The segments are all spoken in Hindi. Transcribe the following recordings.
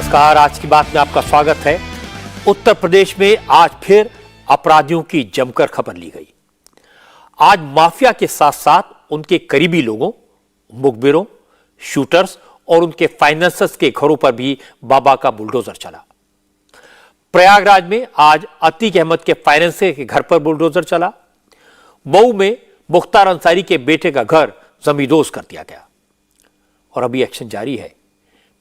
नमस्कार, आज की बात में आपका स्वागत है। उत्तर प्रदेश में आज फिर अपराधियों की जमकर खबर ली गई। आज माफिया के साथ साथ उनके करीबी लोगों, मुखबिरों, शूटर्स और उनके फाइनेंसर्स के घरों पर भी बाबा का बुलडोजर चला। प्रयागराज में आज अतीक अहमद के फाइनेंसर के घर पर बुलडोजर चला। मऊ में मुख्तार अंसारी के बेटे का घर जमींदोज कर दिया गया और अभी एक्शन जारी है।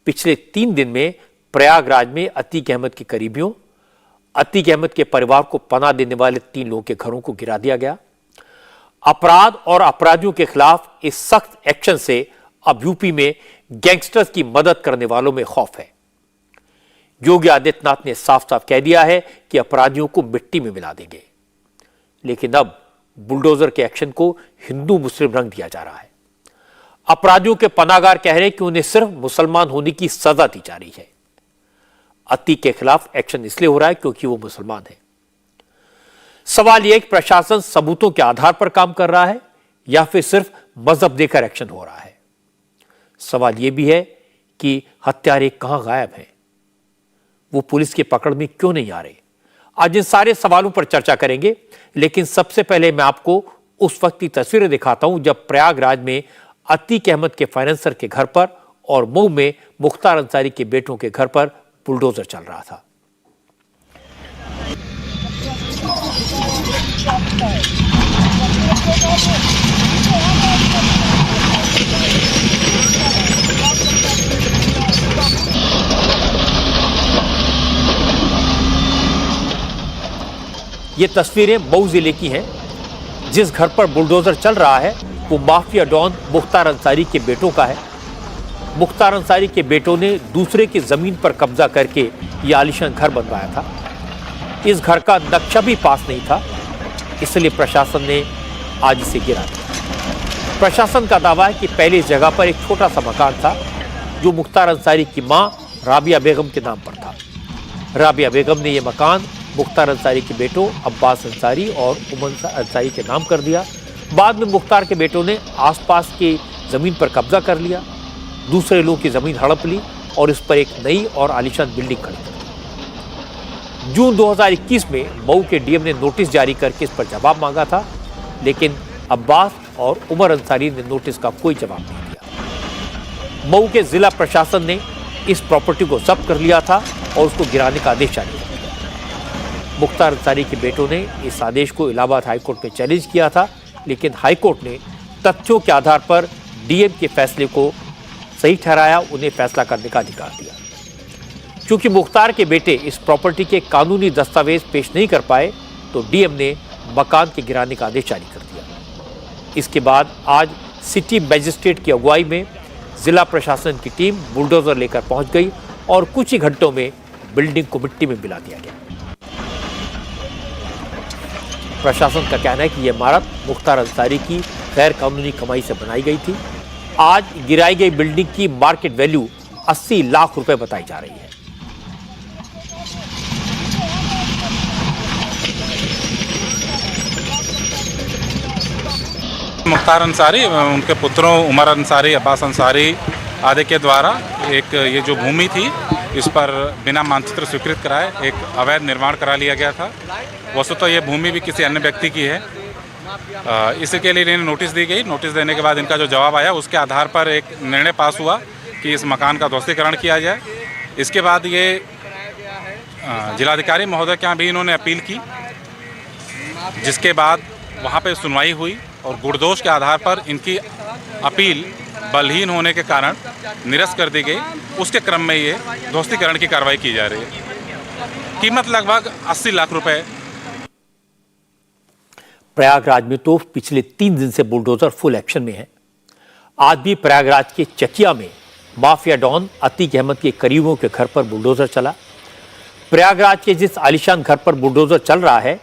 पिछले 3 दिन में प्रयागराज में अतीक अहमद के करीबियों, अतीक अहमद के परिवार को पनाह देने वाले 3 लोगों के घरों को गिरा दिया गया। अपराध और अपराधियों के खिलाफ इस सख्त एक्शन से अब यूपी में गैंगस्टर्स की मदद करने वालों में खौफ है। योगी आदित्यनाथ ने साफ साफ कह दिया है कि अपराधियों को मिट्टी में मिला देंगे, लेकिन अब बुलडोजर के एक्शन को हिंदू मुस्लिम रंग दिया जा रहा है। अपराधियों के पनाहगार कह रहे हैं कि उन्हें सिर्फ मुसलमान होने की सजा दी जा रही है। अतीक के खिलाफ एक्शन इसलिए हो रहा है क्योंकि वो मुसलमान है। सवाल यह है कि प्रशासन सबूतों के आधार पर काम कर रहा है या फिर सिर्फ मजहब देकर एक्शन हो रहा है। सवाल यह भी है कि हत्यारे कहां गायब हैं, वो पुलिस की पकड़ में क्यों नहीं आ रहे। आज इन सारे सवालों पर चर्चा करेंगे, लेकिन सबसे पहले मैं आपको उस वक्त की तस्वीरें दिखाता हूं जब प्रयागराज में अतीक अहमद के फाइनेंसर के घर पर और मऊ में मुख्तार अंसारी के बेटों के घर पर बुलडोजर चल रहा था। ये तस्वीरें मऊ जिले की हैं। जिस घर पर बुलडोजर चल रहा है वो माफिया डॉन मुख्तार अंसारी के बेटों का है। मुख्तार अंसारी के बेटों ने दूसरे की जमीन पर कब्जा करके ये आलीशान घर बनवाया था। इस घर का नक्शा भी पास नहीं था, इसलिए प्रशासन ने आज इसे गिरा दिया। प्रशासन का दावा है कि पहले इस जगह पर एक छोटा सा मकान था जो मुख्तार अंसारी की मां राबिया बेगम के नाम पर था। राबिया बेगम ने यह मकान मुख्तार अंसारी के बेटों अब्बास अंसारी और उमर अंसारी के नाम कर दिया। बाद में मुख्तार के बेटों ने आसपास की जमीन पर कब्जा कर लिया, दूसरे लोगों की जमीन हड़प ली और इस पर एक नई और आलीशान बिल्डिंग खड़ी कर दी। जून 2021 में मऊ के डीएम ने नोटिस जारी करके इस पर जवाब मांगा था, लेकिन अब्बास और उमर अंसारी ने नोटिस का कोई जवाब नहीं दिया। मऊ के जिला प्रशासन ने इस प्रॉपर्टी को जब्त कर लिया था और उसको गिराने का आदेश जारी कर दिया। मुख्तार अंसारी के बेटों ने इस आदेश को इलाहाबाद हाईकोर्ट में चैलेंज किया था, लेकिन हाईकोर्ट ने तथ्यों के आधार पर डीएम के फैसले को सही ठहराया, उन्हें फैसला करने का अधिकार दिया। क्योंकि मुख्तार के बेटे इस प्रॉपर्टी के कानूनी दस्तावेज पेश नहीं कर पाए, तो डीएम ने मकान के गिराने का आदेश जारी कर दिया। इसके बाद आज सिटी मजिस्ट्रेट की अगुवाई में जिला प्रशासन की टीम बुलडोजर लेकर पहुंच गई और कुछ ही घंटों में बिल्डिंग को मिट्टी में मिला दिया गया। प्रशासन का कहना है कि यह इमारत मुख्तार अंसारी की गैर कानूनी कमाई से बनाई गई थी। आज गिराई गई बिल्डिंग की मार्केट वैल्यू 80 लाख रुपए बताई जा रही है। मुख्तार अंसारी, उनके पुत्रों उमर अंसारी, अब्बास अंसारी आदि के द्वारा एक ये जो भूमि थी इस पर बिना मानचित्र स्वीकृत कराए एक अवैध निर्माण करा लिया गया था। वस्तुतः ये भूमि भी किसी अन्य व्यक्ति की है। इसके लिए इन्हें नोटिस दी गई। नोटिस देने के बाद इनका जो जवाब आया उसके आधार पर एक निर्णय पास हुआ कि इस मकान का ध्वस्तीकरण किया जाए। इसके बाद ये जिलाधिकारी महोदय के यहाँ भी इन्होंने अपील की, जिसके बाद वहाँ पे सुनवाई हुई और गुणदोष के आधार पर इनकी अपील बलहीन होने के कारण निरस्त कर दी गई। उसके क्रम में ये ध्वस्तीकरण की कार्रवाई की जा रही है। कीमत लगभग 80 लाख रुपए। प्रयागराज में तो पिछले 3 दिन से बुलडोजर फुल एक्शन में है। आज भी प्रयागराज के चकिया में माफिया डॉन अतीक अहमद के करीबों के घर पर बुलडोजर चला। प्रयागराज के जिस आलीशान घर पर बुलडोजर चल रहा है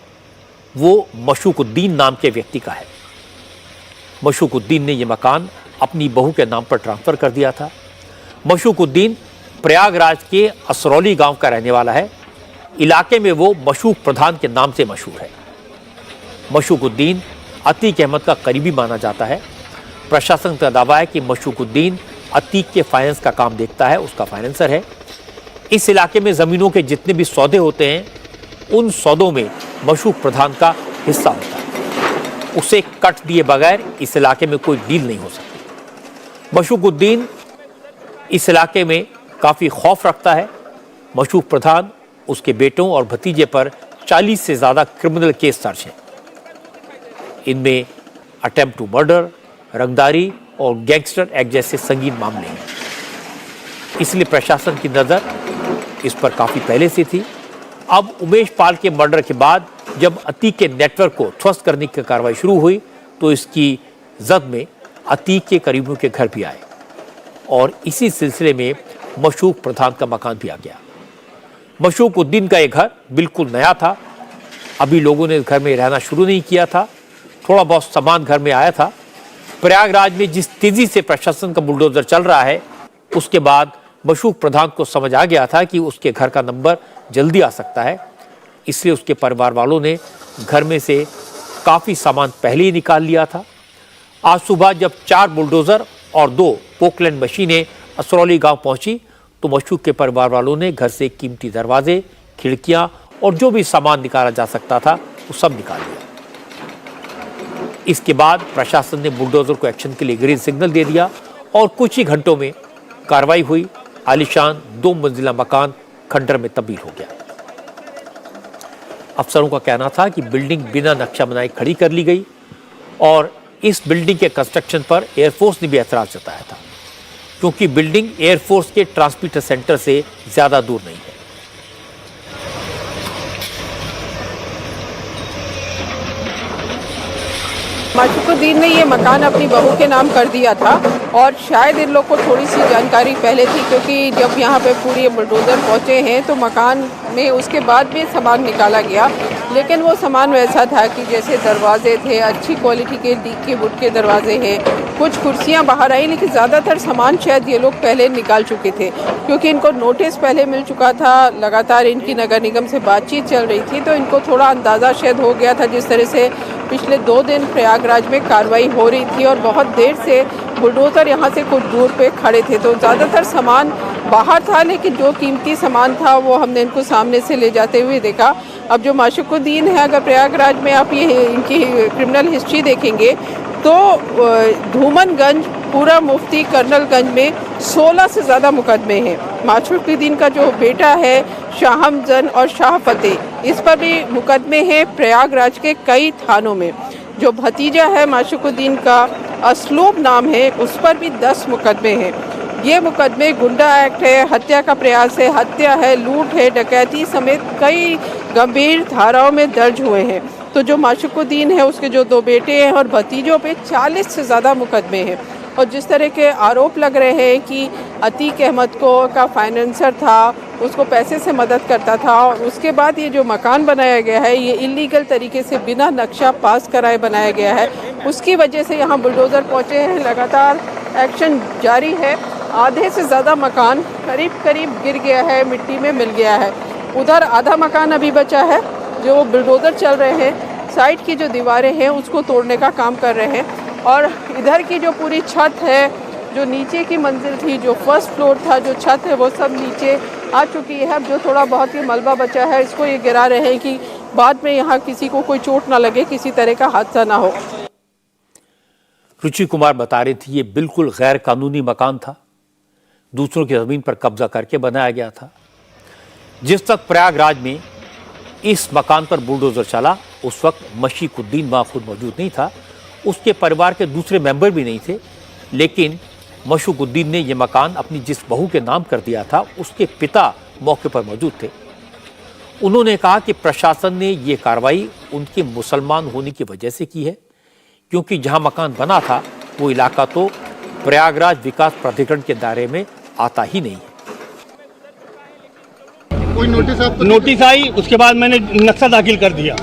वो मशूकुद्दीन नाम के व्यक्ति का है। मशूकुद्दीन ने यह मकान अपनी बहू के नाम पर ट्रांसफर कर दिया था। मशूकुद्दीन प्रयागराज के असरौली गांव का रहने वाला है। इलाके में वो मशूक प्रधान के नाम से मशहूर है। मशूकुद्दीन अतीक अहमद का करीबी माना जाता है। प्रशासन का दावा है कि मशूकुद्दीन अतीक के फाइनेंस का काम देखता है, उसका फाइनेंसर है। इस इलाके में जमीनों के जितने भी सौदे होते हैं उन सौदों में मशूक प्रधान का हिस्सा होता है। उसे कट दिए बगैर इस इलाके में कोई डील नहीं हो सकती। मशूकुद्दीन इस इलाके में काफी खौफ रखता है। मशूक प्रधान, उसके बेटों और भतीजे पर 40 से ज्यादा क्रिमिनल केस दर्ज हैं। इनमें अटेम्प्ट टू मर्डर, रंगदारी और गैंगस्टर एक्ट जैसे संगीन मामले हैं। इसलिए प्रशासन की नजर इस पर काफी पहले से थी। अब उमेश पाल के मर्डर के बाद जब अतीक के नेटवर्क को ध्वस्त करने की कार्रवाई शुरू हुई तो इसकी जद में अतीक के करीबियों के घर भी आए और इसी सिलसिले में मशूक प्रधान का मकान भी आ गया। मशूकुद्दीन का एक घर बिल्कुल नया था, अभी लोगों ने घर में रहना शुरू नहीं किया था, थोड़ा बहुत सामान घर में आया था। प्रयागराज में जिस तेजी से प्रशासन का बुलडोजर चल रहा है उसके बाद मशूक प्रधान को समझ आ गया था कि उसके घर का नंबर जल्दी आ सकता है, इसलिए उसके परिवार वालों ने घर में से काफ़ी सामान पहले ही निकाल लिया था। आज सुबह जब 4 बुलडोज़र और 2 पोकलैंड मशीनें असरौली गांव पहुंची तो मशूक के परिवार वालों ने घर से कीमती दरवाजे, खिड़कियां और जो भी सामान निकाला जा सकता था वो सब निकाल लिया। इसके बाद प्रशासन ने बुलडोजर को एक्शन के लिए ग्रीन सिग्नल दे दिया और कुछ ही घंटों में कार्रवाई हुई। आलीशान 2 मंजिला मकान खंडर में तब्दील हो गया। अफसरों का कहना था कि बिल्डिंग बिना नक्शा बनाए खड़ी कर ली गई और इस बिल्डिंग के कंस्ट्रक्शन पर एयरफोर्स ने भी एतराज जताया था क्योंकि बिल्डिंग एयरफोर्स के ट्रांसमीटर सेंटर से ज्यादा दूर नहीं है। माशूकुद्दीन ने ये मकान अपनी बहू के नाम कर दिया था और शायद इन लोग को थोड़ी सी जानकारी पहले थी क्योंकि जब यहाँ पे पूरी बुलडोज़र पहुँचे हैं तो मकान में उसके बाद भी सामान निकाला गया, लेकिन वो सामान वैसा था कि जैसे दरवाजे थे, अच्छी क्वालिटी के टीक के वुड के दरवाजे हैं, कुछ कुर्सियाँ बाहर आई, लेकिन ज़्यादातर सामान शायद ये लोग पहले निकाल चुके थे क्योंकि इनको नोटिस पहले मिल चुका था। लगातार इनकी नगर निगम से बातचीत चल रही थी तो इनको थोड़ा अंदाज़ा शायद हो गया था। जिस तरह से पिछले 2 दिन प्रयागराज में कार्रवाई हो रही थी और बहुत देर से बुलडोज़र यहाँ से कुछ दूर पे खड़े थे तो ज़्यादातर सामान बाहर था, लेकिन जो कीमती सामान था वो हमने इनको सामने से ले जाते हुए देखा। अब जो माशूकुद्दीन है, अगर प्रयागराज में आप ये इनकी क्रिमिनल हिस्ट्री देखेंगे तो धूमनगंज, पूरा मुफ्ती, कर्नलगंज में 16 से ज़्यादा मुकदमे हैं। माशूकुद्दीन का जो बेटा है शाहमजन और शाह फतेह, इस पर भी मुकदमे हैं प्रयागराज के कई थानों में। जो भतीजा है माशूकुद्दीन का, असलूब नाम है, उस पर भी 10 मुकदमे हैं। ये मुकदमे गुंडा एक्ट है, हत्या का प्रयास है, हत्या है, लूट है, डकैती समेत कई गंभीर धाराओं में दर्ज हुए हैं। तो जो माशूकुद्दीन है उसके जो 2 बेटे हैं और भतीजों पे 40 से ज़्यादा मुकदमे हैं। और जिस तरह के आरोप लग रहे हैं कि अतीक अहमद का फाइनेंसर था, उसको पैसे से मदद करता था और उसके बाद ये जो मकान बनाया गया है ये इलीगल तरीके से बिना नक्शा पास कराए बनाया गया है, उसकी वजह से यहाँ बुलडोज़र पहुँचे हैं। लगातार एक्शन जारी है। आधे से ज़्यादा मकान करीब गिर गया है, मिट्टी में मिल गया है। उधर आधा मकान अभी बचा है जो बुलडोज़र चल रहे हैं, साइड की जो दीवारें हैं उसको तोड़ने का काम कर रहे हैं और इधर की जो पूरी छत है, जो नीचे की मंजिल थी, जो फर्स्ट फ्लोर था, जो छत है वो सब नीचे आ चुकी है। अब जो थोड़ा बहुत ही मलबा बचा है इसको ये गिरा रहे हैं कि बाद में यहाँ किसी को कोई चोट ना लगे, किसी तरह का हादसा ना हो। रुचि कुमार बता रही थी ये बिल्कुल गैर कानूनी मकान था, दूसरों की जमीन पर कब्जा करके बनाया गया था। जिस तक प्रयागराज में इस मकान पर बुलडोजर चला उस वक्त मशीकुद्दीन वहां खुद मौजूद नहीं था, उसके परिवार के दूसरे मेंबर भी नहीं थे, लेकिन मशूकुद्दीन ने यह मकान अपनी जिस बहू के नाम कर दिया था उसके पिता मौके पर मौजूद थे। उन्होंने कहा कि प्रशासन ने यह कार्रवाई उनके मुसलमान होने की वजह से की है क्योंकि जहां मकान बना था वो इलाका तो प्रयागराज विकास प्राधिकरण के दायरे में आता ही नहीं है। कोई नोटिस आपको? नोटिस आई, उसके बाद मैंने नक्शा दाखिल कर दिया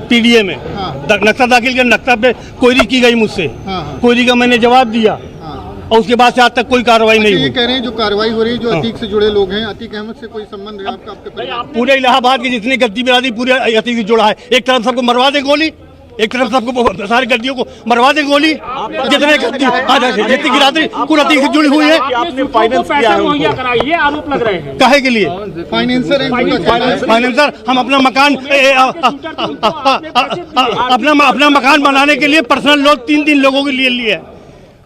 पीडीए में। नक्शा दाखिल कर, नक्शा पे क्वेरी की गई मुझसे, क्वेरी का मैंने जवाब दिया और उसके बाद से आज तक कोई कार्रवाई नहीं हुई। ये कह रहे हैं जो कार्रवाई हो रही है, जो अतीक से जुड़े लोग हैं, अतीक अहमद से कोई संबंध है आपका? आपके पूरे इलाहाबाद के जितने गद्दी बिरादरी पूरे अतीक से जुड़ा है। एक तरफ सबको मरवा दे गोली एक तरफ सबको सारी गद्दियों को मरवा दें गोली, जितने गद्दी जितनी गिराती पूरा 30 से जुड़ी हुई है। आपने फाइनेंस मुहैया कराई, ये आरोप लग रहे हैं। काहे के लिए? फाइनेंसर हम अपना मकान अपना मकान बनाने के लिए पर्सनल लोन 3 लोगों के लिए लिए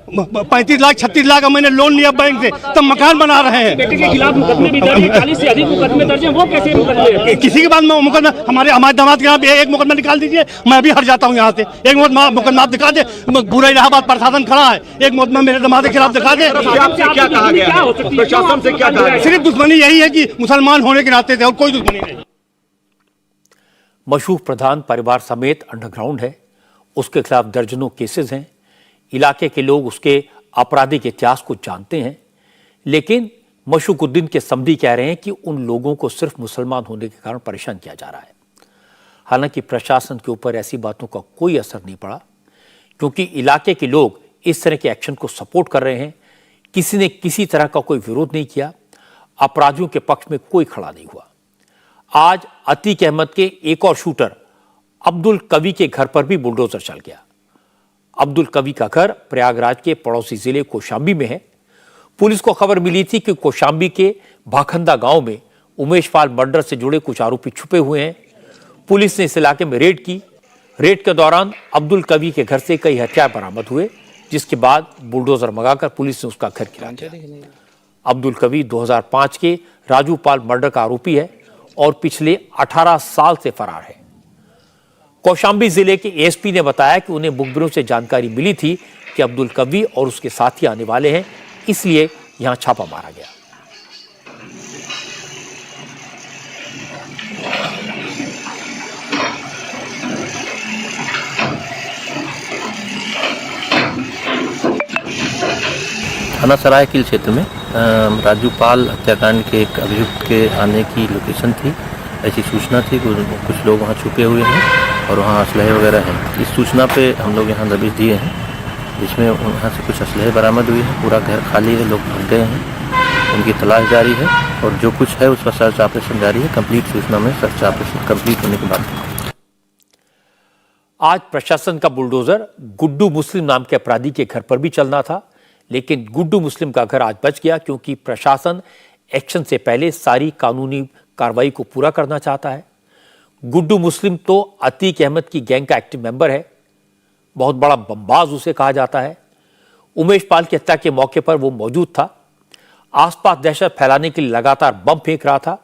35 लाख 36 लाख का मैंने लोन लिया बैंक से, तब मकान बना रहे हैं। बेटे के खिलाफ मुकदमे भी दर्ज हैं, 40 से अधिक मुकदमे दर्ज हैं, वो कैसे मुकदमे? किसी के बाद मुकदमा हमारे दामाद के यहाँ एक मुकदमा निकाल दीजिए, मैं भी हट जाता हूँ यहाँ से। एक मुकदमा आप दिखा दे, पूरा इलाहाबाद प्रशासन खड़ा है, एक मुकदमा मेरे दामाद के खिलाफ दिखा दे। क्या कहा गया? प्रशासन से क्या कहा? सिर्फ दुश्मनी यही है कि मुसलमान होने के नाते थे और कोई दुश्मनी नहीं। मशहूर प्रधान परिवार समेत अंडरग्राउंड है, उसके खिलाफ दर्जनों केसेस हैं। इलाके के लोग उसके आपराधिक इतिहास को जानते हैं, लेकिन मशूकुद्दीन के समधी कह रहे हैं कि उन लोगों को सिर्फ मुसलमान होने के कारण परेशान किया जा रहा है। हालांकि प्रशासन के ऊपर ऐसी बातों का कोई असर नहीं पड़ा, क्योंकि इलाके के लोग इस तरह के एक्शन को सपोर्ट कर रहे हैं। किसी ने किसी तरह का कोई विरोध नहीं किया, अपराधियों के पक्ष में कोई खड़ा नहीं हुआ। आज अतीक अहमद के एक और शूटर अब्दुल कवी के घर पर भी बुलडोजर चल गया। अब्दुल कवी का घर प्रयागराज के पड़ोसी जिले कौशाम्बी में है। पुलिस को खबर मिली थी कि कौशाम्बी के भाखंदा गांव में उमेश पाल मर्डर से जुड़े कुछ आरोपी छुपे हुए हैं। पुलिस ने इस इलाके में रेड की। रेड के दौरान अब्दुल कवी के घर से कई हथियार बरामद हुए, जिसके बाद बुलडोजर मंगाकर पुलिस ने उसका घर गिरा दिया। अब्दुल कवी 2005 के राजू पाल मर्डर का आरोपी है और पिछले 18 साल से फरार है। कौशाम्बी जिले के एएसपी ने बताया कि उन्हें मुखबिरों से जानकारी मिली थी कि अब्दुल कवी और उसके साथी आने वाले हैं, इसलिए यहां छापा मारा गया। थाना सरायकील क्षेत्र में राजू पाल हत्याकांड के एक अभियुक्त के आने की लोकेशन थी, ऐसी सूचना थी। कुछ लोग वहाँ छुपे हुए हैं और वहाँ असलहे वगैरह हैं। इस सूचना पे हम लोग यहाँ दबिश दिए हैं, जिसमें वहाँ से कुछ असलहे बरामद हुई है। पूरा घर खाली है, लोग भाग गए हैं, उनकी तलाश जारी है और जो कुछ है उसका सर्च ऑपरेशन जारी है। कंप्लीट सूचना में सर्च ऑपरेशन कंप्लीट होने के बाद आज प्रशासन का बुलडोजर गुड्डू मुस्लिम नाम के अपराधी के घर पर भी चलना था, लेकिन गुड्डू मुस्लिम का घर आज बच गया, क्योंकि प्रशासन एक्शन से पहले सारी कानूनी कार्रवाई को पूरा करना चाहता है। गुड्डू मुस्लिम तो अतीक अहमद की गैंग का एक्टिव मेंबर है, बहुत बड़ा बमबाज उसे कहा जाता है। उमेश पाल की हत्या के मौके पर वो मौजूद था, आसपास दहशत फैलाने के लिए लगातार बम फेंक रहा था।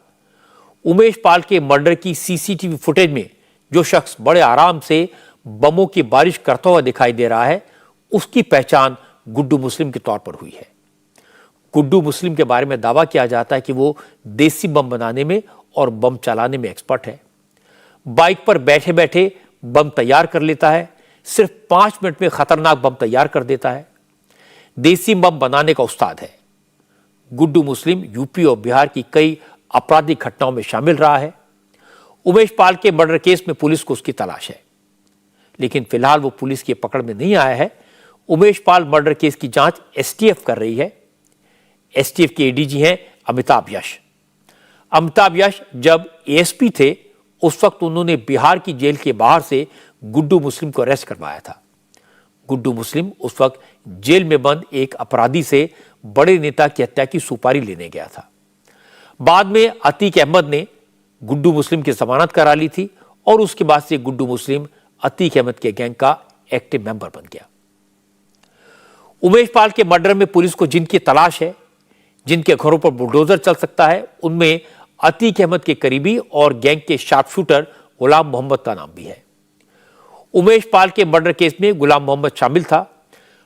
उमेश पाल के मर्डर की सीसीटीवी फुटेज में जो शख्स बड़े आराम से बमों की बारिश करता हुआ दिखाई दे रहा है, उसकी पहचान गुड्डू मुस्लिम के तौर पर हुई है। गुड्डू मुस्लिम के बारे में दावा किया जाता है कि वो देसी बम बनाने में और बम चलाने में एक्सपर्ट है। बाइक पर बैठे बैठे बम तैयार कर लेता है, सिर्फ 5 मिनट में खतरनाक बम तैयार कर देता है। देसी बम बनाने का उस्ताद है। गुड्डू मुस्लिम यूपी और बिहार की कई आपराधिक घटनाओं में शामिल रहा है। उमेश पाल के मर्डर केस में पुलिस को उसकी तलाश है, लेकिन फिलहाल वो पुलिस की पकड़ में नहीं आया है। उमेश पाल मर्डर केस की जांच एसटीएफ कर रही है। एसटीएफ के एडीजी हैं अमिताभ यश। अमिताभ यश जब एएसपी थे, उस वक्त उन्होंने बिहार की जेल के बाहर से गुड्डू मुस्लिम को अरेस्ट करवाया था। गुड्डू मुस्लिम उस वक्त जेल में बंद एक अपराधी से बड़े नेता की हत्या की सुपारी लेने गया था। बाद में अतीक अहमद ने गुड्डू मुस्लिम की जमानत करा ली थी और उसके बाद से गुड्डू मुस्लिम अतीक अहमद के गैंग का एक्टिव मेंबर बन गया। उमेश पाल के मर्डर में पुलिस को जिनकी तलाश है, जिनके घरों पर बुलडोजर चल सकता है, उनमें अतीक अहमद के करीबी और गैंग के शार्प शूटर गुलाम मोहम्मद का नाम भी है। उमेश पाल के मर्डर केस में गुलाम मोहम्मद शामिल था।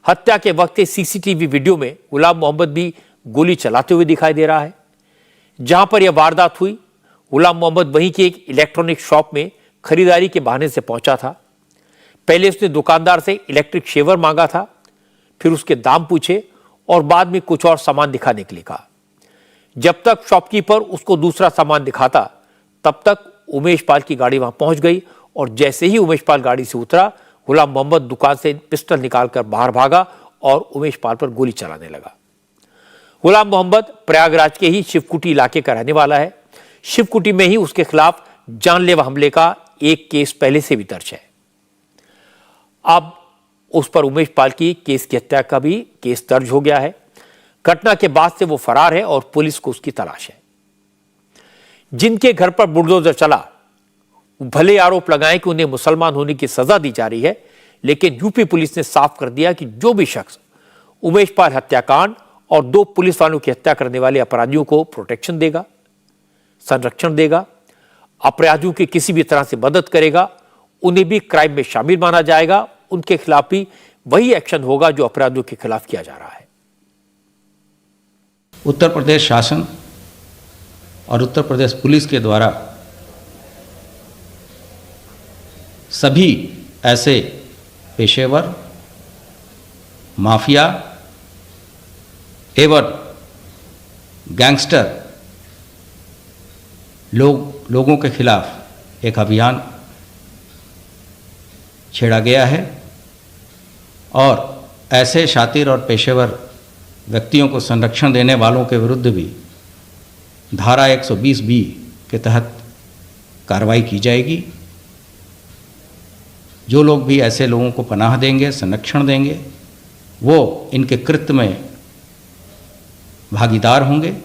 हत्या के वक्त के सीसीटीवी वीडियो में गुलाम मोहम्मद भी गोली चलाते हुए दिखाई दे रहा है। जहां पर यह वारदात हुई, गुलाम मोहम्मद वहीं की एक इलेक्ट्रॉनिक शॉप में खरीदारी के बहाने से पहुंचा था। पहले उसने दुकानदार से इलेक्ट्रिक शेवर मांगा था, फिर उसके दाम पूछे और बाद में कुछ और सामान दिखाने के लिए कहा। जब तक शॉपकीपर उसको दूसरा सामान दिखाता, तब तक उमेश पाल की गाड़ी वहां पहुंच गई और जैसे ही उमेश पाल गाड़ी से उतरा, गुलाम मोहम्मद दुकान से पिस्टल निकालकर बाहर भागा और उमेश पाल पर गोली चलाने लगा। गुलाम मोहम्मद प्रयागराज के ही शिवकुटी इलाके का रहने वाला है। शिवकुटी में ही उसके खिलाफ जानलेवा हमले का एक केस पहले से भी दर्ज है। अब उस पर उमेश पाल की केस की हत्या का भी केस दर्ज हो गया है। घटना के बाद से वो फरार है और पुलिस को उसकी तलाश है। जिनके घर पर बुलडोजर चला भले आरोप लगाएं कि उन्हें मुसलमान होने की सजा दी जा रही है, लेकिन यूपी पुलिस ने साफ कर दिया कि जो भी शख्स उमेश पाल हत्याकांड और 2 पुलिस वालों की हत्या करने वाले अपराधियों को प्रोटेक्शन देगा, संरक्षण देगा, अपराधियों की किसी भी तरह से मदद करेगा, उन्हें भी क्राइम में शामिल माना जाएगा। उनके खिलाफ भी वही एक्शन होगा जो अपराधियों के खिलाफ किया जा रहा है। उत्तर प्रदेश शासन और उत्तर प्रदेश पुलिस के द्वारा सभी ऐसे पेशेवर, माफिया एवं गैंगस्टर लोगों के खिलाफ एक अभियान छेड़ा गया है और ऐसे शातिर और पेशेवर व्यक्तियों को संरक्षण देने वालों के विरुद्ध भी धारा 120(b) के तहत कार्रवाई की जाएगी। जो लोग भी ऐसे लोगों को पनाह देंगे, संरक्षण देंगे, वो इनके कृत्य में भागीदार होंगे।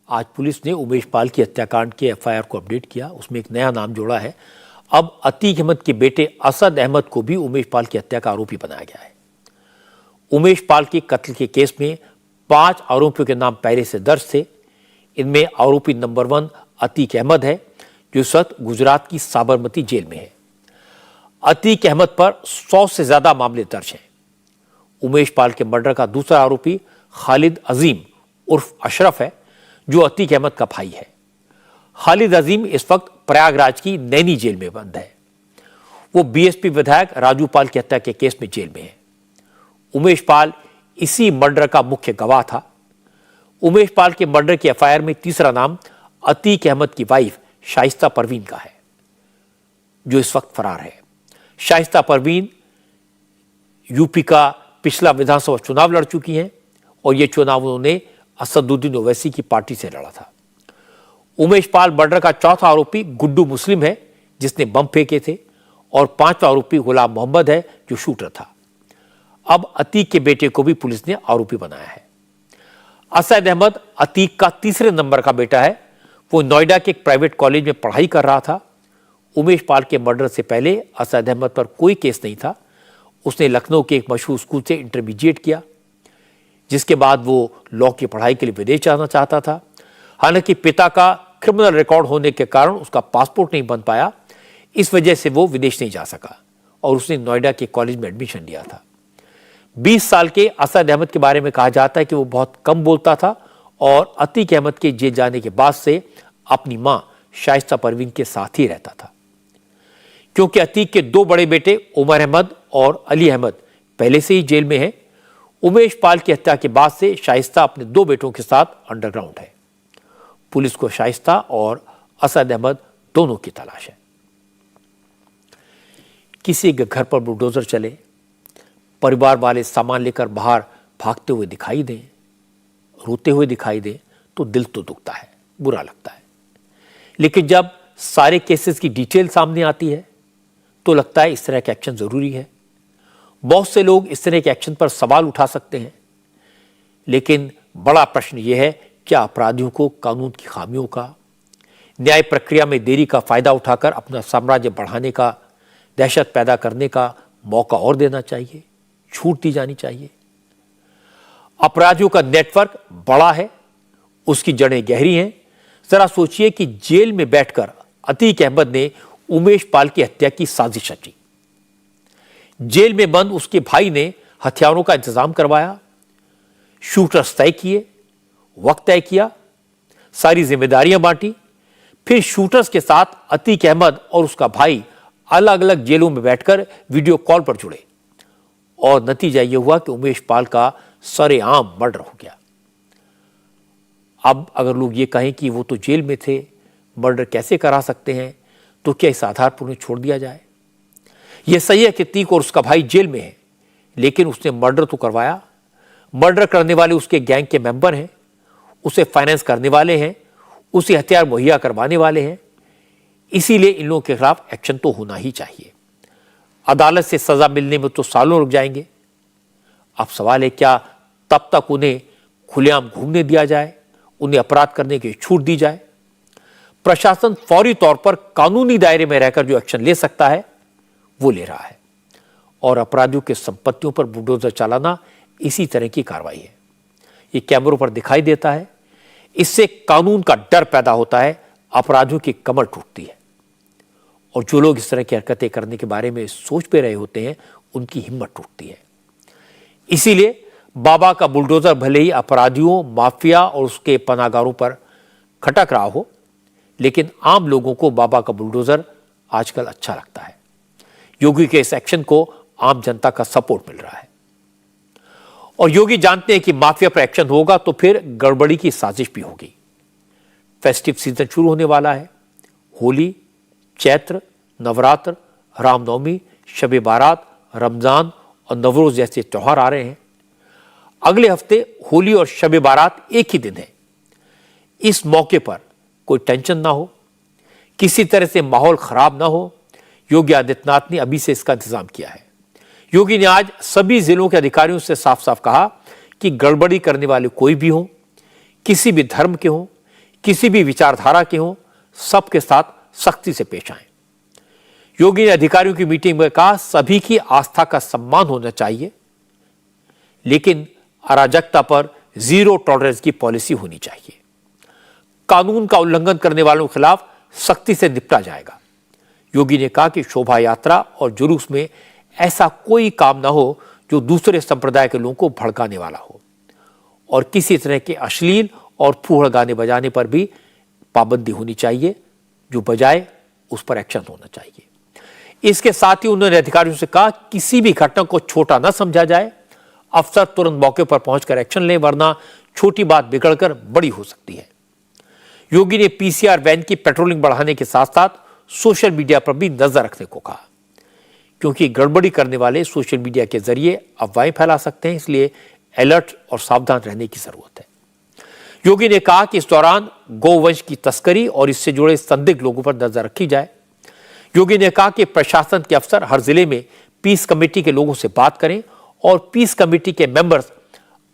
आज पुलिस ने उमेश पाल की हत्याकांड के एफआईआर को अपडेट किया। उसमें एक नया नाम जोड़ा है। अब अतीक अहमद के बेटे असद अहमद को भी उमेश पाल की हत्या का आरोपी बनाया गया है। उमेश पाल के कत्ल के केस में 5 आरोपियों के नाम पहले से दर्ज थे। इनमें आरोपी नंबर 1 अतीक अहमद है, जो इस वक्त गुजरात की साबरमती जेल में है। अतीक अहमद पर 100 से ज्यादा मामले दर्ज हैं। उमेश पाल के मर्डर का दूसरा आरोपी खालिद अजीम उर्फ अशरफ है, जो अतीक अहमद का भाई है। खालिद अजीम इस वक्त प्रयागराज की नैनी जेल में बंद है। वो बीएसपी विधायक राजू पाल की हत्या के केस में जेल में है। उमेश पाल इसी मर्डर का मुख्य गवाह था। उमेश पाल के मर्डर की एफआईआर में तीसरा नाम अतीक अहमद की वाइफ शाइस्ता परवीन का है, जो इस वक्त फरार है। शाइस्ता परवीन यूपी का पिछला विधानसभा चुनाव लड़ चुकी हैं और यह चुनाव उन्होंने असदुद्दीन ओवैसी की पार्टी से लड़ा था। उमेश पाल मर्डर का चौथा आरोपी गुड्डू मुस्लिम है, जिसने बम फेंके थे, और 5वां आरोपी गुलाम मोहम्मद है, जो शूटर था। अब अतीक के बेटे को भी पुलिस ने आरोपी बनाया है। असद अहमद अतीक का तीसरे नंबर का बेटा है। वो नोएडा के एक प्राइवेट कॉलेज में पढ़ाई कर रहा था। उमेश पाल के मर्डर से पहले असद अहमद पर कोई केस नहीं था। उसने लखनऊ के एक मशहूर स्कूल से इंटरमीडिएट किया, जिसके बाद वो लॉ की पढ़ाई के लिए विदेश जाना चाहता था। हालांकि पिता का क्रिमिनल रिकॉर्ड होने के कारण उसका पासपोर्ट नहीं बन पाया, इस वजह से वो विदेश नहीं जा सका और उसने नोएडा के कॉलेज में एडमिशन लिया था। 20 साल के असद अहमद के बारे में कहा जाता है कि वो बहुत कम बोलता था और अतीक अहमद के जेल जाने के बाद से अपनी मां शाइस्ता परवीन के साथ ही रहता था। क्योंकि अतीक के 2 बड़े बेटे उमर अहमद और अली अहमद पहले से ही जेल में हैं, उमेश पाल की हत्या के बाद से शाइस्ता अपने 2 बेटों के साथ अंडरग्राउंड है। पुलिस को शाइस्ता और असद अहमद दोनों की तलाश है। किसी के घर पर बुलडोजर चले, परिवार वाले सामान लेकर बाहर भागते हुए दिखाई दें, रोते हुए दिखाई दें, तो दिल तो दुखता है, बुरा लगता है। लेकिन जब सारे केसेस की डिटेल सामने आती है तो लगता है इस तरह का एक्शन जरूरी है। बहुत से लोग इस तरह के एक्शन पर सवाल उठा सकते हैं, लेकिन बड़ा प्रश्न यह है, क्या अपराधियों को कानून की खामियों का, न्याय प्रक्रिया में देरी का फायदा उठाकर अपना साम्राज्य बढ़ाने का, दहशत पैदा करने का मौका और देना चाहिए, छूट दी जानी चाहिए? अपराधियों का नेटवर्क बड़ा है, उसकी जड़ें गहरी हैं। जरा सोचिए कि जेल में बैठकर अतीक अहमद ने उमेश पाल की हत्या की साजिश रची। जेल में बंद उसके भाई ने हथियारों का इंतजाम करवाया, शूटर्स तय किए, वक्त तय किया, सारी जिम्मेदारियां बांटी। फिर शूटर्स के साथ अतीक अहमद और उसका भाई अलग अलग जेलों में बैठकर वीडियो कॉल पर जुड़े और नतीजा यह हुआ कि उमेश पाल का सरेआम मर्डर हो गया। अब अगर लोग ये कहें कि वो तो जेल में थे, मर्डर कैसे करा सकते हैं, तो क्या इस आधार पर उन्हें छोड़ दिया जाए? यह सही है कि अतीक और उसका भाई जेल में है, लेकिन उसने मर्डर तो करवाया। मर्डर करने वाले उसके गैंग के मेंबर हैं, उसे फाइनेंस करने वाले हैं, उसे हथियार मुहैया करवाने वाले हैं। इसीलिए इन लोगों के खिलाफ एक्शन तो होना ही चाहिए। अदालत से सजा मिलने में तो सालों रुक जाएंगे। अब सवाल है, क्या तब तक उन्हें खुलेआम घूमने दिया जाए, उन्हें अपराध करने की छूट दी जाए? प्रशासन फौरी तौर पर कानूनी दायरे में रहकर जो एक्शन ले सकता है वो ले रहा है, और अपराधियों के संपत्तियों पर बुलडोजर चलाना इसी तरह की कार्रवाई है। ये कैमरों पर दिखाई देता है, इससे कानून का डर पैदा होता है, अपराधियों की कमर टूटती है, और जो लोग इस तरह की हरकतें करने के बारे में सोच पे रहे होते हैं उनकी हिम्मत टूटती है। इसीलिए बाबा का बुलडोजर भले ही अपराधियों, माफिया और उसके पनाहगारों पर खटक रहा हो, लेकिन आम लोगों को बाबा का बुलडोजर आजकल अच्छा लगता है। योगी के इस एक्शन को आम जनता का सपोर्ट मिल रहा है, और योगी जानते हैं कि माफिया पर एक्शन होगा तो फिर गड़बड़ी की साजिश भी होगी। फेस्टिव सीजन शुरू होने वाला है। होली, चैत्र, नवरात्र, रामनवमी, शब बारात, रमजान और नवरोज जैसे त्योहार आ रहे हैं। अगले हफ्ते होली और शब बारात एक ही दिन है। इस मौके पर कोई टेंशन ना हो, किसी तरह से माहौल खराब ना हो, योगी आदित्यनाथ ने अभी से इसका इंतजाम किया है। योगी ने आज सभी जिलों के अधिकारियों से साफ साफ कहा कि गड़बड़ी करने वाले कोई भी हो, किसी भी धर्म के हो, किसी भी विचारधारा के हो, सबके साथ सख्ती से पेश आएं। योगी ने अधिकारियों की मीटिंग में कहा, सभी की आस्था का सम्मान होना चाहिए, लेकिन अराजकता पर जीरो टॉलरेंस की पॉलिसी होनी चाहिए। कानून का उल्लंघन करने वालों के खिलाफ सख्ती से निपटा जाएगा। योगी ने कहा कि शोभा यात्रा और जुलूस में ऐसा कोई काम ना हो जो दूसरे संप्रदाय के लोगों को भड़काने वाला हो, और किसी तरह के अश्लील और फूहड़ गाने बजाने पर भी पाबंदी होनी चाहिए। जो बजाए उस पर एक्शन होना चाहिए। इसके साथ ही उन्होंने अधिकारियों से कहा, किसी भी घटना को छोटा न समझा जाए, अफसर तुरंत मौके पर पहुंचकर एक्शन लें, वरना छोटी बात बिगड़कर बड़ी हो सकती है। योगी ने पीसीआर वैन की पेट्रोलिंग बढ़ाने के साथ साथ सोशल मीडिया पर भी नजर रखने को कहा, क्योंकि गड़बड़ी करने वाले सोशल मीडिया के जरिए अफवाहें फैला सकते हैं, इसलिए अलर्ट और सावधान रहने की जरूरत है। योगी ने कहा कि इस दौरान गौवंश की तस्करी और इससे जुड़े संदिग्ध लोगों पर नजर रखी जाए। योगी ने कहा कि प्रशासन के अफसर हर जिले में पीस कमेटी के लोगों से बात करें और पीस कमेटी के मेंबर्स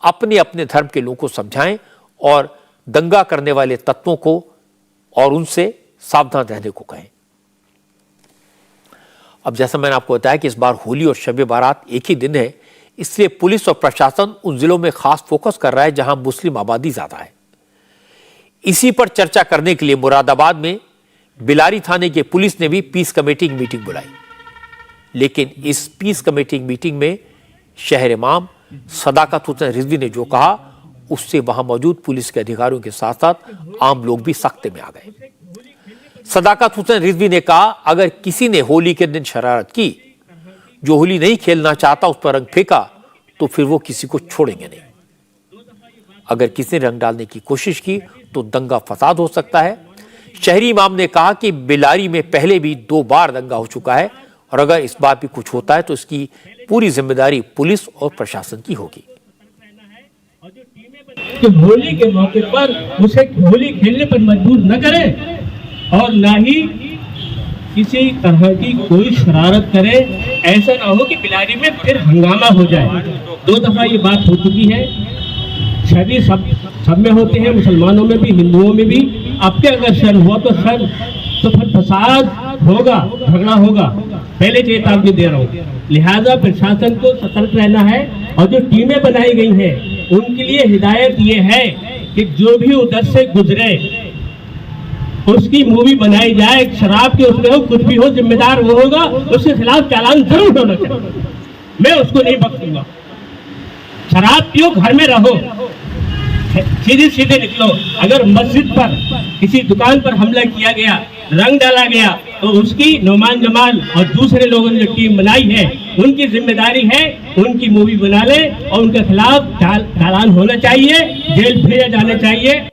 अपने अपने धर्म के लोगों को समझाएं और दंगा करने वाले तत्वों को और उनसे सावधान रहने को कहें। अब जैसा मैंने आपको बताया कि इस बार होली और शब बारात एक ही दिन है, इसलिए पुलिस और प्रशासन उन जिलों में खास फोकस कर रहा है जहां मुस्लिम आबादी ज्यादा है। इसी पर चर्चा करने के लिए मुरादाबाद में बिलारी थाने के पुलिस ने भी पीस कमेटी की मीटिंग बुलाई, लेकिन इस पीस कमेटी की मीटिंग में शहर इमाम सदाकत हुसैन रिजवी ने जो कहा, उससे वहां मौजूद पुलिस के अधिकारियों के साथ साथ आम लोग भी सख्ते में आ गए। सदाकत हुसैन रिजवी ने कहा, अगर किसी ने होली के दिन शरारत की, जो होली नहीं खेलना चाहता उस पर रंग फेंका, तो फिर वो किसी को छोड़ेंगे नहीं। अगर किसी ने रंग डालने की कोशिश की तो दंगा फसाद हो सकता है। शहरी इमाम ने कहा कि बिलारी में पहले भी 2 बार दंगा हो चुका है, और अगर इस बार भी कुछ होता है तो इसकी पूरी जिम्मेदारी पुलिस और प्रशासन की होगी। कि होली के मौके पर उसे होली खेलने पर मजबूर न करें और ना ही किसी तरह की कोई शरारत करे। ऐसा ना हो कि बिलारी में फिर हंगामा हो जाए। 2 दफा ये बात हो चुकी है। सभी सब में होते हैं, मुसलमानों में भी, हिंदुओं में भी। आपके अगर शर हुआ तो फिर फसाद होगा, झगड़ा होगा। पहले चेतावनी दे रहा हूँ। लिहाजा प्रशासन को सतर्क रहना है, और जो टीमें बनाई गई हैं उनके लिए हिदायत ये है कि जो भी उधर से गुजरे उसकी मूवी बनाई जाए। शराब के उसमें हो, कुछ भी हो, जिम्मेदार वो होगा, उसके खिलाफ चालान जरूर होना चाहिए। मैं उसको नहीं बख्शूंगा। शराब पियो, घर में रहो, सीधे सीधे निकलो। अगर मस्जिद पर किसी दुकान पर हमला किया गया, रंग डाला गया, तो उसकी नौमान जमाल और दूसरे लोगों ने जो टीम बनाई है उनकी जिम्मेदारी है, उनकी मूवी बना ले और उनके खिलाफ चालान होना चाहिए, जेल भेजा जाना चाहिए।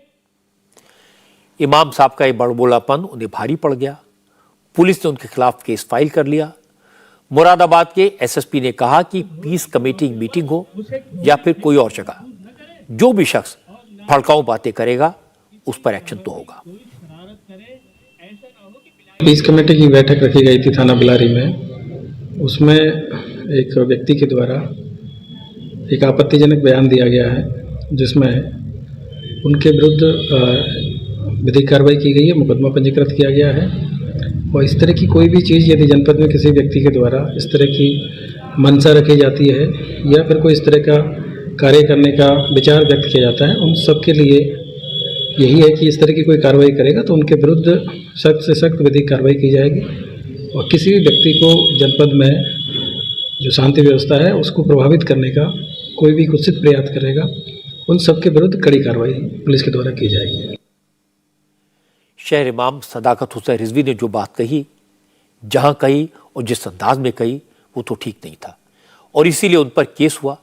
इमाम साहब का ये बड़बोलापन उन्हें भारी पड़ गया। पुलिस ने उनके खिलाफ केस फाइल कर लिया। मुरादाबाद के एसएसपी ने कहा कि पीस कमेटी की मीटिंग हो या फिर कोई और जगह, जो भी शख्स भड़काऊ बातें करेगा उस पर एक्शन तो होगा। पीस कमेटी की बैठक रखी गई थी थाना बिलारी में, उसमें एक व्यक्ति के द्वारा एक आपत्तिजनक बयान दिया गया है जिसमें उनके विरुद्ध विधिक कार्रवाई की गई है, मुकदमा पंजीकृत किया गया है। और इस तरह की कोई भी चीज़ यदि जनपद में किसी व्यक्ति के द्वारा इस तरह की मंशा रखी जाती है या फिर कोई इस तरह का कार्य करने का विचार व्यक्त किया जाता है, उन सब के लिए यही है कि इस तरह की कोई कार्रवाई करेगा तो उनके विरुद्ध सख्त से सख्त विधिक कार्रवाई की जाएगी और किसी भी व्यक्ति को जनपद में जो शांति व्यवस्था है उसको प्रभावित करने का कोई भी कुत्सित प्रयास करेगा, उन सब के विरुद्ध कड़ी कार्रवाई पुलिस के द्वारा की जाएगी। शहर इमाम सदाकत हुसैन रिजवी ने जो बात कही, जहां कही और जिस अंदाज में कही, वो तो ठीक नहीं था और इसीलिए उन पर केस हुआ।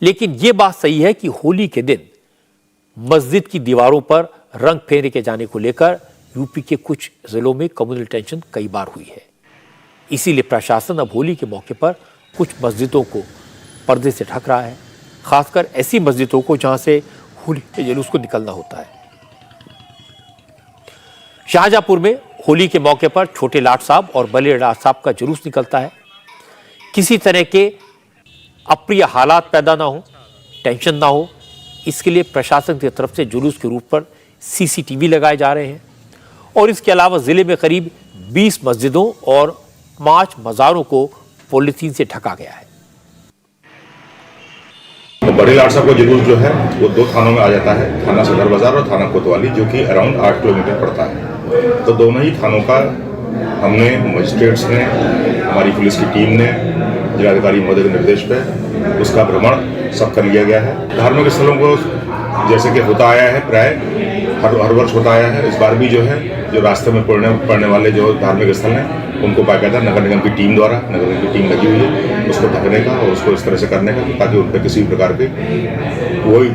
लेकिन ये बात सही है कि होली के दिन मस्जिद की दीवारों पर रंग फेरे के जाने को लेकर यूपी के कुछ जिलों में कम्युनल टेंशन कई बार हुई है। इसीलिए प्रशासन अब होली के मौके पर कुछ मस्जिदों को पर्दे से ढक रहा है, खासकर ऐसी मस्जिदों को जहां से होली के जुलूस को निकलना होता है। शाहजहांपुर में होली के मौके पर छोटे लाट साहब और बड़े लाट साहब का जुलूस निकलता है। किसी तरह के अप्रिय हालात पैदा ना हो, टेंशन ना हो, इसके लिए प्रशासन की तरफ से जुलूस के रूप पर सीसीटीवी लगाए जा रहे हैं और इसके अलावा जिले में करीब 20 मस्जिदों और 5 मज़ारों को पॉलिथीन से ढका गया है। तो बड़े लाट साहब का जुलूस जो है वो 2 थानों में आ जाता है, थाना सदर बाजार और थाना कोतवाली, जो कि अराउंड 8 किलोमीटर पड़ता है। तो दोनों ही थानों का हमने मजिस्ट्रेट्स ने, हमारी पुलिस की टीम ने जिलाधिकारी महोदय के निर्देश पे उसका भ्रमण सब कर लिया गया है। धार्मिक स्थलों को जैसे कि होता आया है, प्राय हर वर्ष होता आया है, इस बार भी जो है जो रास्ते में पड़ने वाले जो धार्मिक स्थल हैं उनको बाकायदा नगर निगम की टीम द्वारा, नगर निगम की टीम लगी हुई है उसको ढकने का और उसको इस तरह से करने का ताकि उन पर किसी भी प्रकार के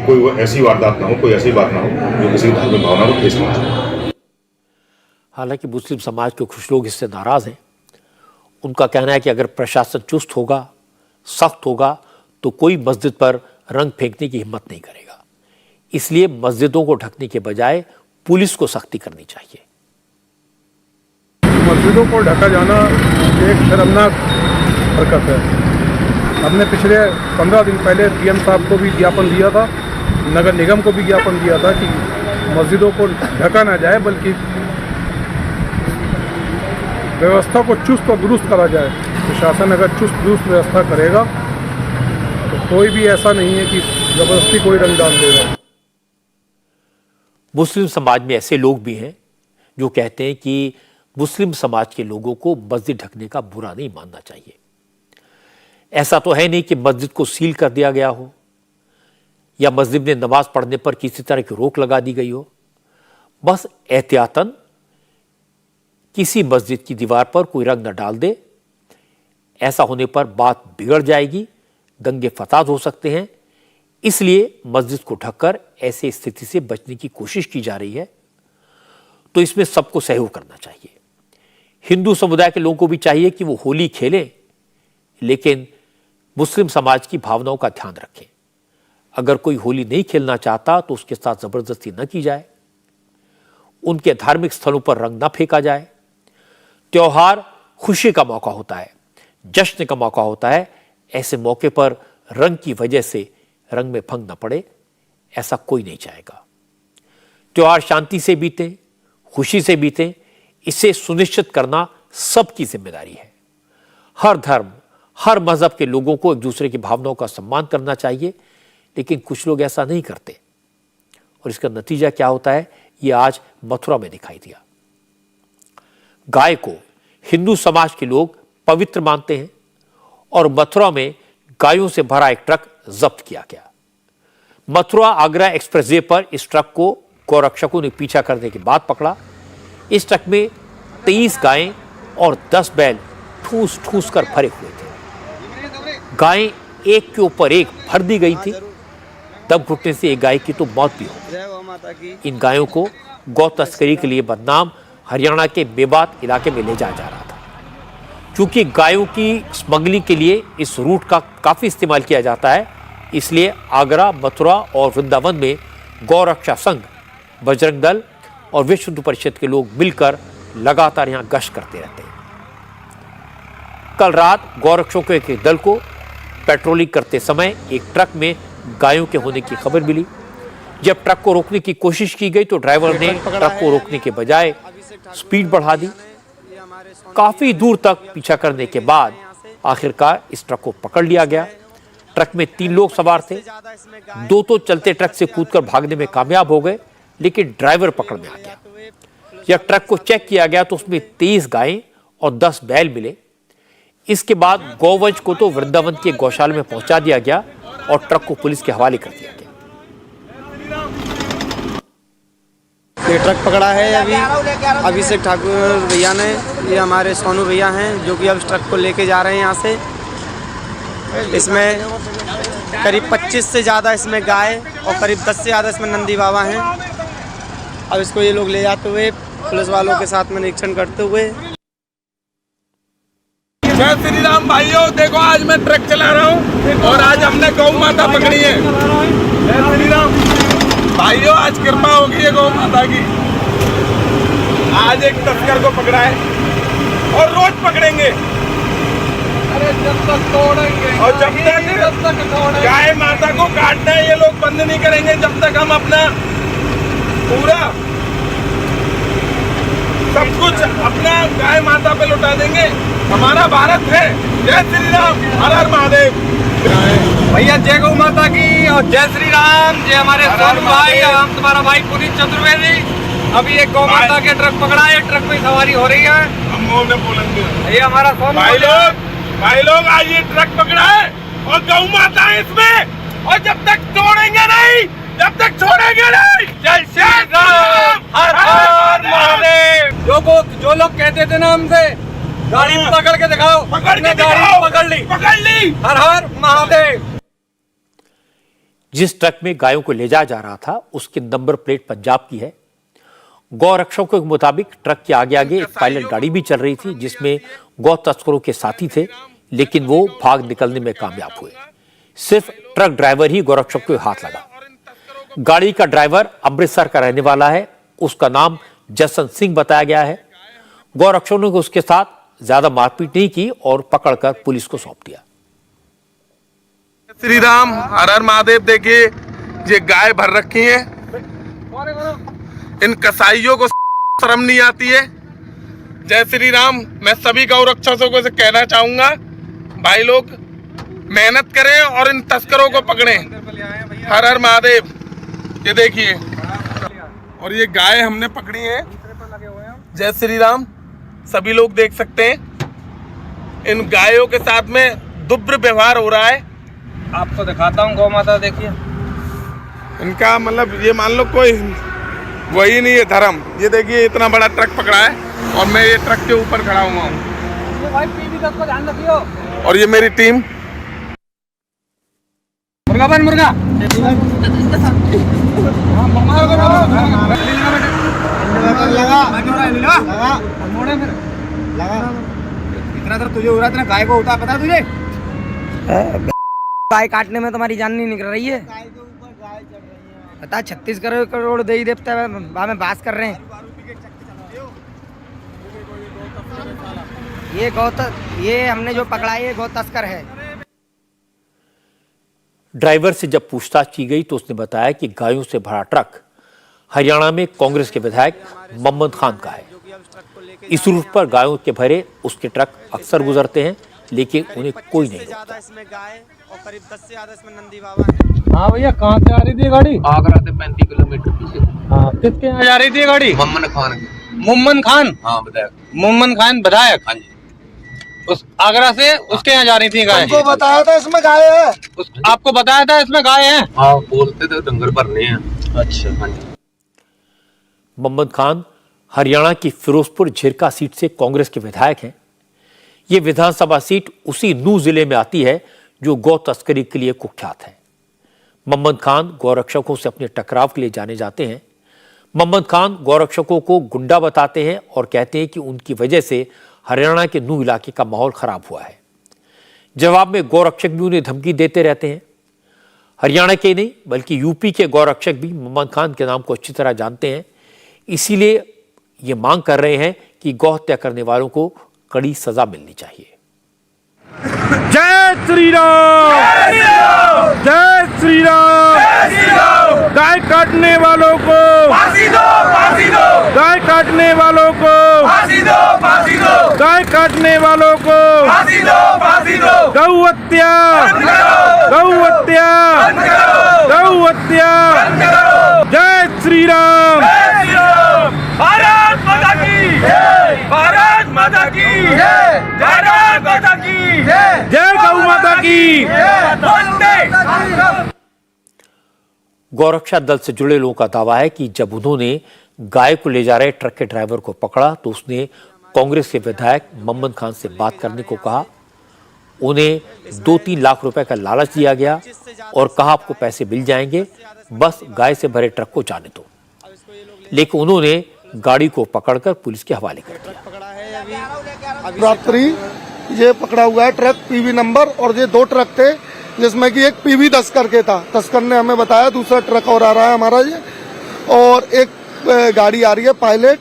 कोई ऐसी वारदात ना हो, कोई ऐसी बात ना हो जो किसी धार्मिक भावना को ठेस पहुंचे। हालांकि मुस्लिम समाज के कुछ लोग इससे नाराज हैं। उनका कहना है कि अगर प्रशासन चुस्त होगा, सख्त होगा तो कोई मस्जिद पर रंग फेंकने की हिम्मत नहीं करेगा। इसलिए मस्जिदों को ढकने के बजाय पुलिस को सख्ती करनी चाहिए। मस्जिदों को ढका जाना एक शर्मनाक हरकत है। हमने पिछले 15 दिन पहले पीएम साहब को भी ज्ञापन दिया था, नगर निगम को भी ज्ञापन दिया था कि मस्जिदों को ढका ना जाए बल्कि व्यवस्था को चुस्त और दुरुस्त करा जाए। प्रशासन अगर चुस्त दुरुस्त व्यवस्था करेगा तो कोई भी ऐसा नहीं है कि जबरदस्ती कोई रंग डाल देगा। मुस्लिम समाज में ऐसे लोग भी हैं जो कहते हैं कि मुस्लिम समाज के लोगों को मस्जिद ढकने का बुरा नहीं मानना चाहिए। ऐसा तो है नहीं कि मस्जिद को सील कर दिया गया हो या मस्जिद में नमाज पढ़ने पर किसी तरह की रोक लगा दी गई हो। बस एहतियातन किसी मस्जिद की दीवार पर कोई रंग न डाल दे। ऐसा होने पर बात बिगड़ जाएगी, दंगे फसाद हो सकते हैं। इसलिए मस्जिद को ढककर ऐसे स्थिति से बचने की कोशिश की जा रही है। तो इसमें सबको सहयोग करना चाहिए। हिंदू समुदाय के लोगों को भी चाहिए कि वो होली खेलें, लेकिन मुस्लिम समाज की भावनाओं का ध्यान रखें। अगर कोई होली नहीं खेलना चाहता तो उसके साथ जबरदस्ती न की जाए, उनके धार्मिक स्थलों पर रंग न फेंका जाए। त्योहार खुशी का मौका होता है, जश्न का मौका होता है। ऐसे मौके पर रंग की वजह से रंग में भंग न पड़े, ऐसा कोई नहीं चाहेगा। त्योहार शांति से बीते, खुशी से बीते, इसे सुनिश्चित करना सबकी जिम्मेदारी है। हर धर्म, हर मजहब के लोगों को एक दूसरे की भावनाओं का सम्मान करना चाहिए, लेकिन कुछ लोग ऐसा नहीं करते और इसका नतीजा क्या होता है ये आज मथुरा में दिखाई दिया। गाय को हिंदू समाज के लोग पवित्र मानते हैं और मथुरा में गायों से भरा एक ट्रक जब्त किया गया। मथुरा आगरा एक्सप्रेसवे पर इस ट्रक को गौरक्षकों ने पीछा करने के बाद पकड़ा। इस ट्रक में 23 गायें और 10 बैल ठूस ठूस कर भरे हुए थे। गायें एक के ऊपर एक भर दी गई थी। दम घुटने से एक गाय की तो मौत भी हो गई। इन गायों को गौ तस्करी के लिए बदनाम हरियाणा के मेवात इलाके में ले जाया जा रहा था। क्योंकि गायों की स्मगलिंग के लिए इस रूट का काफी इस्तेमाल किया जाता है, इसलिए आगरा, मथुरा और वृंदावन में गौ रक्षा संघ, बजरंग दल और विश्व हिंदू परिषद के लोग मिलकर लगातार यहां गश्त करते रहते हैं। कल रात गौरक्षकों के दल को पेट्रोलिंग करते समय एक ट्रक में गायों के होने की खबर मिली। जब ट्रक को रोकने की कोशिश की गई तो ड्राइवर ने ट्रक को रोकने के बजाय स्पीड बढ़ा दी। काफी दूर तक पीछा करने के बाद आखिरकार इस ट्रक को पकड़ लिया गया। ट्रक में 3 लोग सवार थे। 2 तो चलते ट्रक से कूदकर भागने में कामयाब हो गए, लेकिन ड्राइवर पकड़ में आ गया। जब ट्रक को चेक किया गया तो उसमें 23 गायें और 10 बैल मिले। इसके बाद गौवंश को तो वृंदावन के गौशाला में पहुंचा दिया गया और ट्रक को पुलिस के हवाले कर दिया गया। ये ट्रक पकड़ा है अभिषेक ठाकुर भैया ने, ये हमारे सोनू भैया हैं जो कि अब इस ट्रक को लेके जा रहे हैं यहाँ से। इसमें करीब 25 से ज़्यादा इसमें गाय और करीब 10 से ज़्यादा इसमें नंदी बाबा हैं। अब इसको ये लोग ले जाते हुए पुलिस वालों के साथ में निरीक्षण करते हुए। जय श्री राम भाइयों, देखो आज मैं ट्रक चला रहा हूँ और आज हमने गौ माता पकड़ी है। जय श्री राम भाइयों, आज कृपा होगी है गौ माता की। आज एक तस्कर को पकड़ा है और रोज पकड़ेंगे। अरे जब तक तोड़ेंगे और जब तक गाय माता को काटना है ये लोग बंद नहीं करेंगे जब तक हम अपना पूरा सब कुछ अपना गाय माता पे लुटा देंगे। हमारा भारत है। जय श्री राम, हर हर महादेव। भैया जय गौ माता की और जय श्री राम। जय हमारे सोनू भाई, हम तुम्हारा भाई पुनीत चतुर्वेदी। अभी एक गौ माता के ट्रक पकड़ा है, ट्रक में सवारी हो रही है। हम बोलेंगे ये हमारा सोनू भाई लोग आज ये ट्रक पकड़ा है और गौ माता है इसमें, और जब तक तोड़ेंगे नहीं, जब तक छोड़ेंगे नहीं। जय श्री राम, हर हर महादेव। जो लोग कहते थे ना हमसे गाड़ी पकड़ के दिखाओ, पकड़ ली। हर हर महादेव। जिस ट्रक में गायों को ले जाया जा रहा था उसकी नंबर प्लेट पंजाब की है। गौ रक्षकों के मुताबिक ट्रक के आगे आगे एक पायलट गाड़ी भी चल रही थी जिसमें गौ तस्करों के साथी थे, लेकिन वो भाग निकलने में कामयाब हुए। सिर्फ ट्रक ड्राइवर ही गौरक्षक को हाथ लगा। गाड़ी का ड्राइवर अमृतसर का रहने वाला है। उसका नाम जसवंत सिंह बताया गया है। गौरक्षकों ने उसके साथ ज्यादा मारपीट नहीं की और पकड़कर पुलिस को सौंप दिया। श्री राम, हर हर महादेव। देखिए ये गाय भर रखी है। इन कसाईयों को शर्म नहीं आती है। जय श्री राम। मैं सभी गौ रक्षकों से कहना चाहूंगा, भाई लोग मेहनत करें और इन तस्करों को पकड़ें। हर हर महादेव। ये देखिए, और ये गाय हमने पकड़ी है। जय श्री राम। सभी लोग देख सकते हैं इन गायों के साथ में दुर्व्यवहार व्यवहार हो रहा है। आपको दिखाता हूँ गौ माता, देखिए इनका मतलब ये मान लो कोई वही नहीं है धर्म। ये देखिए इतना बड़ा ट्रक पकड़ा है और मैं ये ट्रक के ऊपर खड़ा हुआ हूँ और ये मेरी टीम। मुर्गा बन मुर्गा। इतना तो तुझे हो रहा है, गाय को होता पता तुझे? गाय काटने में तुम्हारी जान नहीं निकल रही है। पता 36 करोड़ देवी देवता में बास कर रहे हैं। ये हमने जो पकड़ा है ये गौ तस्कर है। ड्राइवर से जब पूछताछ की गई तो उसने बताया कि गायों से भरा ट्रक हरियाणा में कांग्रेस के विधायक मोहम्मद खान का है। इस रूट पर गायों के भरे उसके ट्रक अक्सर गुजरते हैं, लेकिन उन्हें कोई नहीं रोकता। हाँ भैया, कहाँ से आ रही थी गाड़ी? आगरा से 35 किलोमीटर पीछे। हाँ, किसके यहाँ जा रही थी गाड़ी? मोहम्मद खान। मोहम्मद खान? हाँ, विधायक। मोहम्मद खान विधायक? हाँ जी। उस आगरा से उसके यहाँ जा रही थी गाय? आपको बताया था इसमें गाय है। आपको बताया था इसमें गाय है? हाँ, बोलते थे डंगर भरने हैं। अच्छा। हाँ जी। मोहम्मद खान हरियाणा की फिरोजपुर झिरका सीट से कांग्रेस के विधायक हैं। ये विधानसभा सीट उसी नूह जिले में आती है जो गौ तस्करी के लिए कुख्यात है। मोहम्मद खान गौरक्षकों से अपने टकराव के लिए जाने जाते हैं। मोहम्मद खान गौरक्षकों को गुंडा बताते हैं और कहते हैं कि उनकी वजह से हरियाणा के नूह इलाके का माहौल खराब हुआ है। जवाब में गौरक्षक भी उन्हें धमकी देते रहते हैं। हरियाणा के नहीं बल्कि यूपी के गौरक्षक भी मोहम्मद खान के नाम को अच्छी तरह जानते हैं, इसीलिए ये मांग कर रहे हैं कि गौ हत्या करने वालों को कड़ी सजा मिलनी चाहिए। जय श्री राम, जय श्री राम। गाय काटने वालों को फांसी दो, फांसी दो। गाय काटने वालों को फांसी दो, फांसी दो। गाय काटने वालों को फांसी दो, फांसी दो। गौ हत्या, गौ हत्या, गौ हत्या। जय श्री राम, भारत माता की जय, भारत माता की जय, भारत माता की जय, जय गौ माता की जय। गौरक्षा दल से जुड़े लोगों का दावा है कि जब उन्होंने गाय को ले जा रहे ट्रक के ड्राइवर को पकड़ा तो उसने कांग्रेस के विधायक मोहम्मद खान से बात करने को कहा। उन्हें 2-3 लाख रुपए का लालच दिया गया और कहा आपको पैसे मिल जाएंगे, बस गाय से भरे ट्रक को जाने दो। लेकिन उन्होंने गाड़ी को पकड़कर पुलिस के हवाले कर दिया। रात्रि ये पकड़ा हुआ है ट्रक पीवी नंबर, और ये 2 ट्रक थे जिसमें कि एक पीवी 10 करके था। तस्कर ने हमें बताया दूसरा ट्रक और आ रहा है हमारा ये, और एक गाड़ी आ रही है पायलट,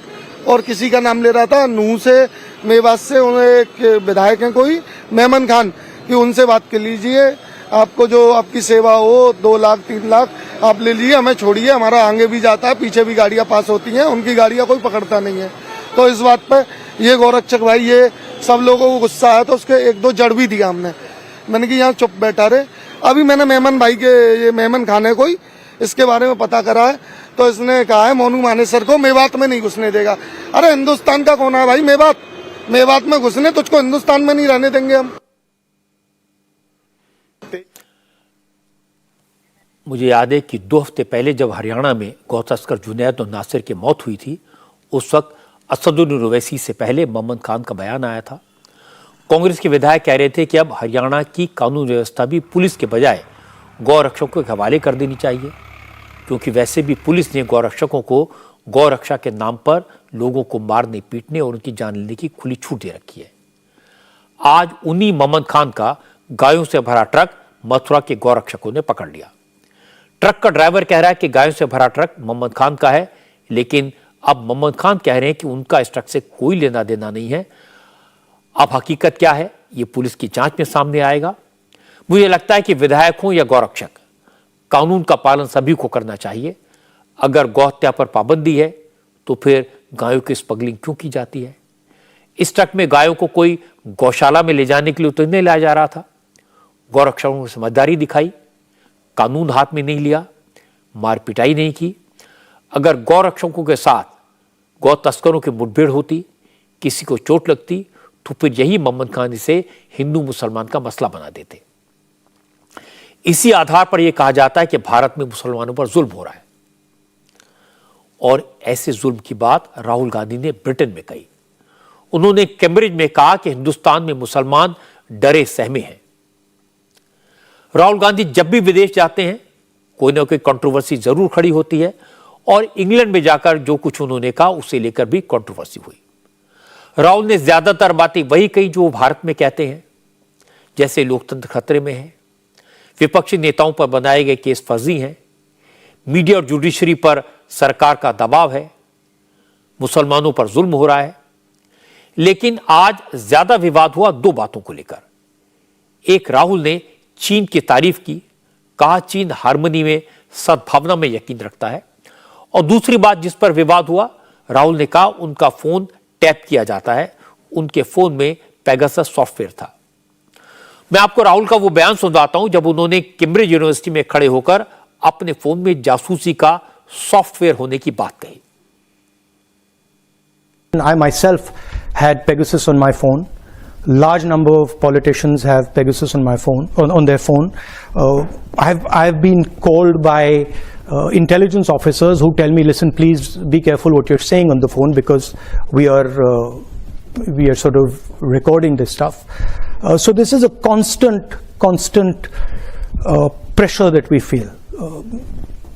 और किसी का नाम ले रहा था नूह से, मेवात से। उन्हें एक विधायक हैं कोई मेमन खान, कि उनसे बात कर लीजिए, आपको जो आपकी सेवा हो 2 लाख 3 लाख आप ले लीजिए, हमें छोड़िए, हमारा आगे भी जाता है, पीछे भी गाड़ियां पास होती हैं, उनकी गाड़ियां कोई पकड़ता नहीं है। तो इस बात पे ये गौरक्षक भाई ये सब लोगों को गुस्सा आया तो उसके 1-2 जड़ भी दिया हमने। मैंने कि यहाँ चुप बैठा रहे। अभी मैंने मेमन भाई के, ये मेमन खान है कोई, इसके बारे में पता करा है, तो इसने कहा है मोनू मानेसर को मेवात में नहीं घुसने देगा। अरे हिंदुस्तान का कौन है भाई मेवात, मेवात में घुसने, तुझको हिंदुस्तान में नहीं रहने देंगे हम। मुझे याद है कि 2 हफ्ते पहले जब हरियाणा में गौ तस्कर जुनैद और नासिर की मौत हुई थी, उस वक्त असदुद्दीन ओवैसी से पहले मोहम्मद खान का बयान आया था। कांग्रेस के विधायक कह रहे थे कि अब हरियाणा की कानून व्यवस्था भी पुलिस के बजाय गौ रक्षकों के हवाले कर देनी चाहिए, क्योंकि वैसे भी पुलिस ने गौ रक्षकों को गौ रक्षा के नाम पर लोगों को मारने पीटने और उनकी जान लेने की खुली छूट दे रखी है। आज उन्हीं मोहम्मद खान का गायों से भरा ट्रक मथुरा के गौ रक्षकों ने पकड़ लिया। ट्रक का ड्राइवर कह रहा है कि गायों से भरा ट्रक मोहम्मद खान का है, लेकिन अब मोहम्मद खान कह रहे हैं कि उनका इस ट्रक से कोई लेना देना नहीं है। अब हकीकत क्या है ये पुलिस की जांच में सामने आएगा। मुझे लगता है कि विधायक हो या गौरक्षक, कानून का पालन सभी को करना चाहिए। अगर गौ हत्या पर पाबंदी है तो फिर गायों की स्मगलिंग क्यों की जाती है? इस ट्रक में गायों को कोई गौशाला में ले जाने के लिए तो नहीं लाया जा रहा था। गौरक्षकों ने समझदारी दिखाई, कानून हाथ में नहीं लिया, मार पिटाई नहीं की। अगर गौरक्षकों के साथ गौ तस्करों की मुठभेड़ होती, किसी को चोट लगती, तो फिर यही मोहम्मद खान इसे हिंदू मुसलमान का मसला बना देते। इसी आधार पर यह कहा जाता है कि भारत में मुसलमानों पर जुल्म हो रहा है, और ऐसे जुल्म की बात राहुल गांधी ने ब्रिटेन में कही। उन्होंने कैम्ब्रिज में कहा कि हिंदुस्तान में मुसलमान डरे सहमे हैं। राहुल गांधी जब भी विदेश जाते हैं कोई ना कोई कंट्रोवर्सी जरूर खड़ी होती है, और इंग्लैंड में जाकर जो कुछ उन्होंने कहा उसे लेकर भी कंट्रोवर्सी हुई। राहुल ने ज्यादातर बातें वही कही जो भारत में कहते हैं, जैसे लोकतंत्र खतरे में है, विपक्षी नेताओं पर बनाए गए केस फर्जी हैं, मीडिया और जुडिशरी पर सरकार का दबाव है, मुसलमानों पर जुल्म हो रहा है। लेकिन आज ज्यादा विवाद हुआ 2 बातों को लेकर। एक, राहुल ने चीन की तारीफ की, कहा चीन हार्मनी में, सद्भावना में यकीन रखता है। और दूसरी बात जिस पर विवाद हुआ, राहुल ने कहा उनका फोन टैप किया जाता है, उनके फोन में पेगासस सॉफ्टवेयर था। मैं आपको राहुल का वो बयान सुनाता हूं जब उन्होंने कैम्ब्रिज यूनिवर्सिटी में खड़े होकर अपने फोन में जासूसी का सॉफ्टवेयर होने की बात कही। I myself had Pegasus on my phone. Large number of politicians have Pegasus on my phone, on their phone. I've been called by intelligence officers who tell me, listen, please be careful what you're saying on the phone because we are sort of recording this stuff. So this is a constant pressure that we feel.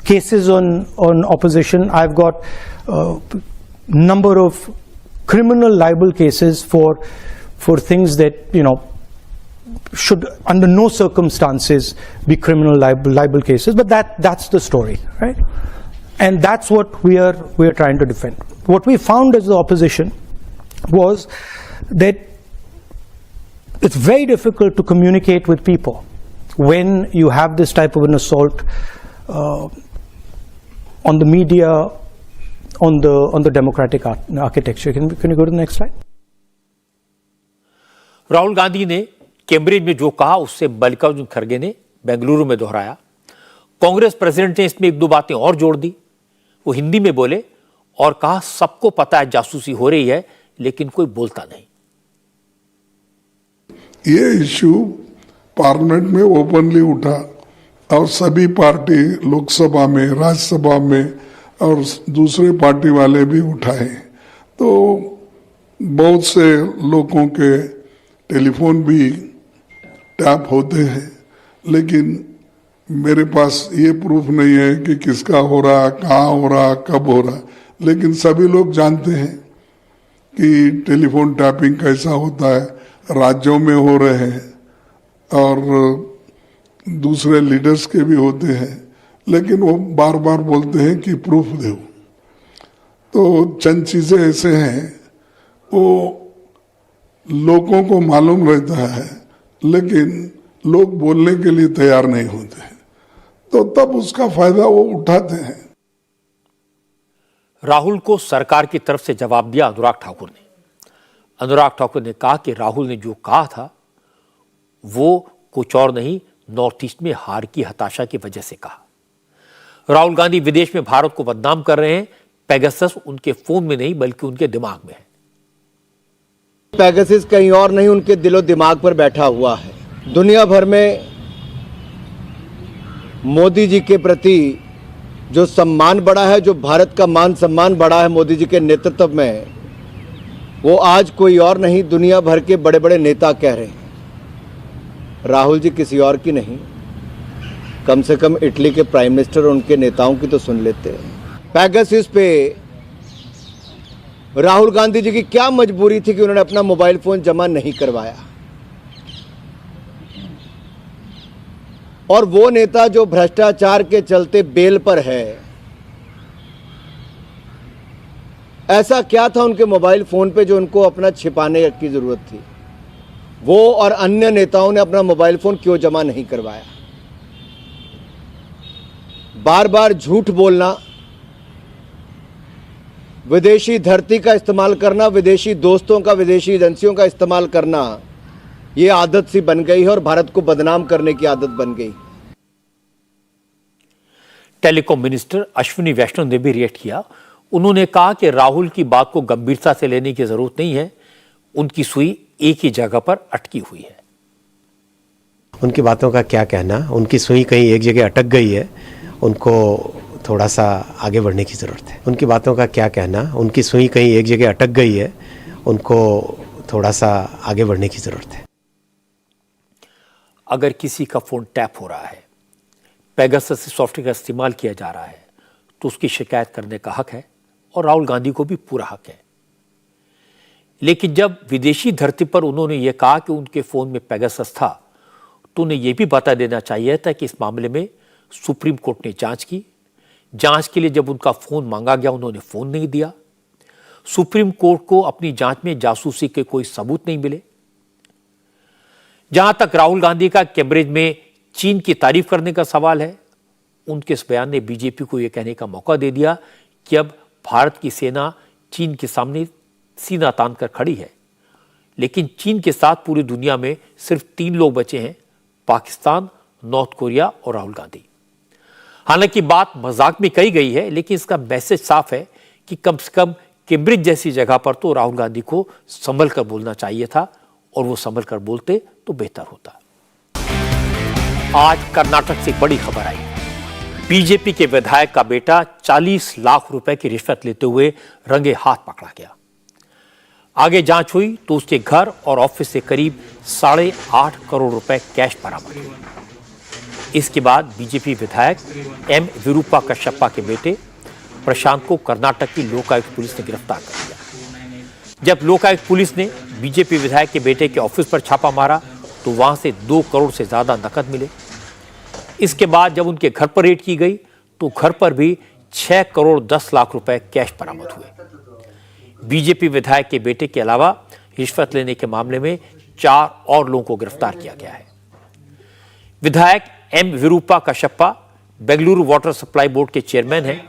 Cases on opposition. I've got number of criminal libel cases for things that, you know, should under no circumstances be criminal libel cases, but that's the story, right? And that's what we are trying to defend. What we found as the opposition was that it's very difficult to communicate with people when you have this type of an assault on the media, on the democratic architecture. Can you go to the next slide? Rahul Gandhi ने कैम्ब्रिज में जो कहा उससे मल्लिकार्जुन खड़गे ने बेंगलुरु में दोहराया। कांग्रेस प्रेसिडेंट ने इसमें एक दो बातें और जोड़ दी। वो हिंदी में बोले और कहा सबको पता है जासूसी हो रही है लेकिन कोई बोलता नहीं। ये इश्यू पार्लियामेंट में ओपनली उठा और सभी पार्टी लोकसभा में, राज्यसभा में और दूसरे पार्टी वाले भी उठाए, तो बहुत से लोगों के टेलीफोन भी टैप होते हैं, लेकिन मेरे पास ये प्रूफ नहीं है कि किसका हो रहा, कहाँ हो रहा, कब हो रहा, लेकिन सभी लोग जानते हैं कि टेलीफोन टैपिंग कैसा होता है, राज्यों में हो रहे हैं और दूसरे लीडर्स के भी होते हैं, लेकिन वो बार बार बोलते हैं कि प्रूफ दो। तो चंद चीजें ऐसे हैं वो लोगों को मालूम रहता है लेकिन लोग बोलने के लिए तैयार नहीं होते हैं, तो तब उसका फायदा वो उठाते हैं। राहुल को सरकार की तरफ से जवाब दिया अनुराग ठाकुर ने। अनुराग ठाकुर ने कहा कि राहुल ने जो कहा था वो कुछ और नहीं, नॉर्थ ईस्ट में हार की हताशा की वजह से कहा। राहुल गांधी विदेश में भारत को बदनाम कर रहे हैं। पेगासस उनके फोन में नहीं बल्कि उनके दिमाग में है। पेगासस कहीं और नहीं, उनके दिलो दिमाग पर बैठा हुआ है। दुनिया भर में मोदी जी के प्रति जो सम्मान बढ़ा है, जो भारत का मान सम्मान बढ़ा है मोदी जी के नेतृत्व में, वो आज कोई और नहीं, दुनिया भर के बड़े बड़े नेता कह रहे हैं। राहुल जी किसी और की नहीं, कम से कम इटली के प्राइम मिनिस्टर और उनके नेताओं की तो सुन लेते हैं। पेगासस पे राहुल गांधी जी की क्या मजबूरी थी कि उन्होंने अपना मोबाइल फोन जमा नहीं करवाया? और वो नेता जो भ्रष्टाचार के चलते बेल पर है, ऐसा क्या था उनके मोबाइल फोन पे जो उनको अपना छिपाने की जरूरत थी? वो और अन्य नेताओं ने अपना मोबाइल फोन क्यों जमा नहीं करवाया? बार बार झूठ बोलना, विदेशी धरती का इस्तेमाल करना, विदेशी दोस्तों का, विदेशी एजेंसियों का इस्तेमाल करना, ये आदत सी बन गई है और भारत को बदनाम करने की आदत बन गई। टेलीकॉम मिनिस्टर अश्विनी वैष्णव ने भी रिएक्ट किया। उन्होंने कहा कि राहुल की बात को गंभीरता से लेने की जरूरत नहीं है, उनकी सुई एक ही जगह पर अटकी हुई है। उनकी बातों का क्या कहना, उनकी सुई कहीं एक जगह अटक गई है, उनको थोड़ा सा आगे बढ़ने की ज़रूरत है। उनकी बातों का क्या कहना, उनकी सुई कहीं एक जगह अटक गई है, उनको थोड़ा सा आगे बढ़ने की ज़रूरत है। अगर किसी का फ़ोन टैप हो रहा है, पेगासस सॉफ्टवेयर का इस्तेमाल किया जा रहा है, तो उसकी शिकायत करने का हक है और राहुल गांधी को भी पूरा हक है। लेकिन जब विदेशी धरती पर उन्होंने ये कहा कि उनके फ़ोन में पेगासस था, तो उन्हें यह भी बता देना चाहिए था कि इस मामले में सुप्रीम कोर्ट ने जांच की। जांच के लिए जब उनका फ़ोन मांगा गया, उन्होंने फ़ोन नहीं दिया। सुप्रीम कोर्ट को अपनी जांच में जासूसी के कोई सबूत नहीं मिले। जहां तक राहुल गांधी का कैम्ब्रिज में चीन की तारीफ करने का सवाल है, उनके इस बयान ने बीजेपी को यह कहने का मौका दे दिया कि अब भारत की सेना चीन के सामने सीना तान कर खड़ी है। लेकिन चीन के साथ पूरी दुनिया में सिर्फ 3 लोग बचे हैं, पाकिस्तान, नॉर्थ कोरिया और राहुल गांधी। हालांकि बात मजाक में कही गई है, लेकिन इसका मैसेज साफ है कि कम से कम कैम्ब्रिज जैसी जगह पर तो राहुल गांधी को संभल कर बोलना चाहिए था, और वो संभल कर बोलते तो बेहतर होता। आज कर्नाटक से बड़ी खबर आई। बीजेपी के विधायक का बेटा 40 लाख रुपए की रिश्वत लेते हुए रंगे हाथ पकड़ा गया। आगे जांच हुई तो उसके घर और ऑफिस से करीब 8.5 करोड़ रुपए कैश बरामद हुए। इसके बाद बीजेपी विधायक एम विरूपा कश्यप्पा के बेटे प्रशांत को कर्नाटक की लोकायुक्त पुलिस ने गिरफ्तार कर लिया। जब लोकायुक्त पुलिस ने बीजेपी विधायक के बेटे के ऑफिस पर छापा मारा तो वहां से 2 करोड़ से ज्यादा नकद मिले। इसके बाद जब उनके घर पर रेड की गई तो घर पर भी 6 करोड़ 10 लाख रुपए कैश बरामद हुए। बीजेपी विधायक के बेटे के अलावा रिश्वत लेने के मामले में 4 और लोगों को गिरफ्तार किया गया है। विधायक M Virupa Kashyapa Bengaluru water supply board के चेयरमैन हैं।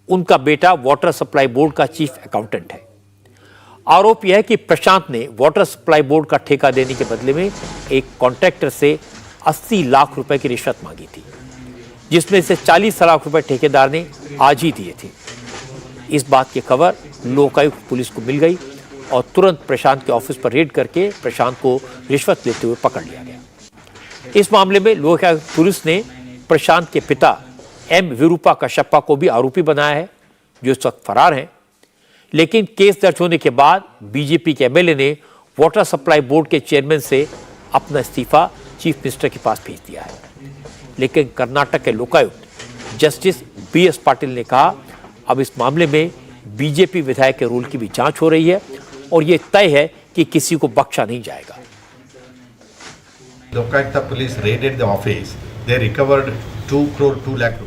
उनका बेटा वाटर सप्लाई बोर्ड का चीफ अकाउंटेंट है। आरोप यह है कि प्रशांत ने वाटर सप्लाई बोर्ड का ठेका देने के बदले में एक कॉन्ट्रैक्टर से 80 लाख रुपए की रिश्वत मांगी थी, जिसमें से 40 लाख रुपए ठेकेदार ने आज ही दिए थे। इस बात की खबर लोकायुक्त पुलिस को मिल गई और तुरंत प्रशांत के ऑफिस पर रेड करके प्रशांत को रिश्वत लेते हुए पकड़ लिया गया। इस मामले में लोकायुक्त पुलिस ने प्रशांत के पिता एम विरूपा कश्यपा को भी आरोपी बनाया है, जो इस वक्त फरार हैं। लेकिन केस दर्ज होने के बाद बीजेपी के एमएलए ने वाटर सप्लाई बोर्ड के चेयरमैन से अपना इस्तीफा चीफ मिनिस्टर के पास भेज दिया है। लेकिन कर्नाटक के लोकायुक्त जस्टिस बीएस पाटिल ने कहा, अब इस मामले में बीजेपी विधायक के रोल की भी जांच हो रही है और यह तय है कि किसी को बख्शा नहीं जाएगा।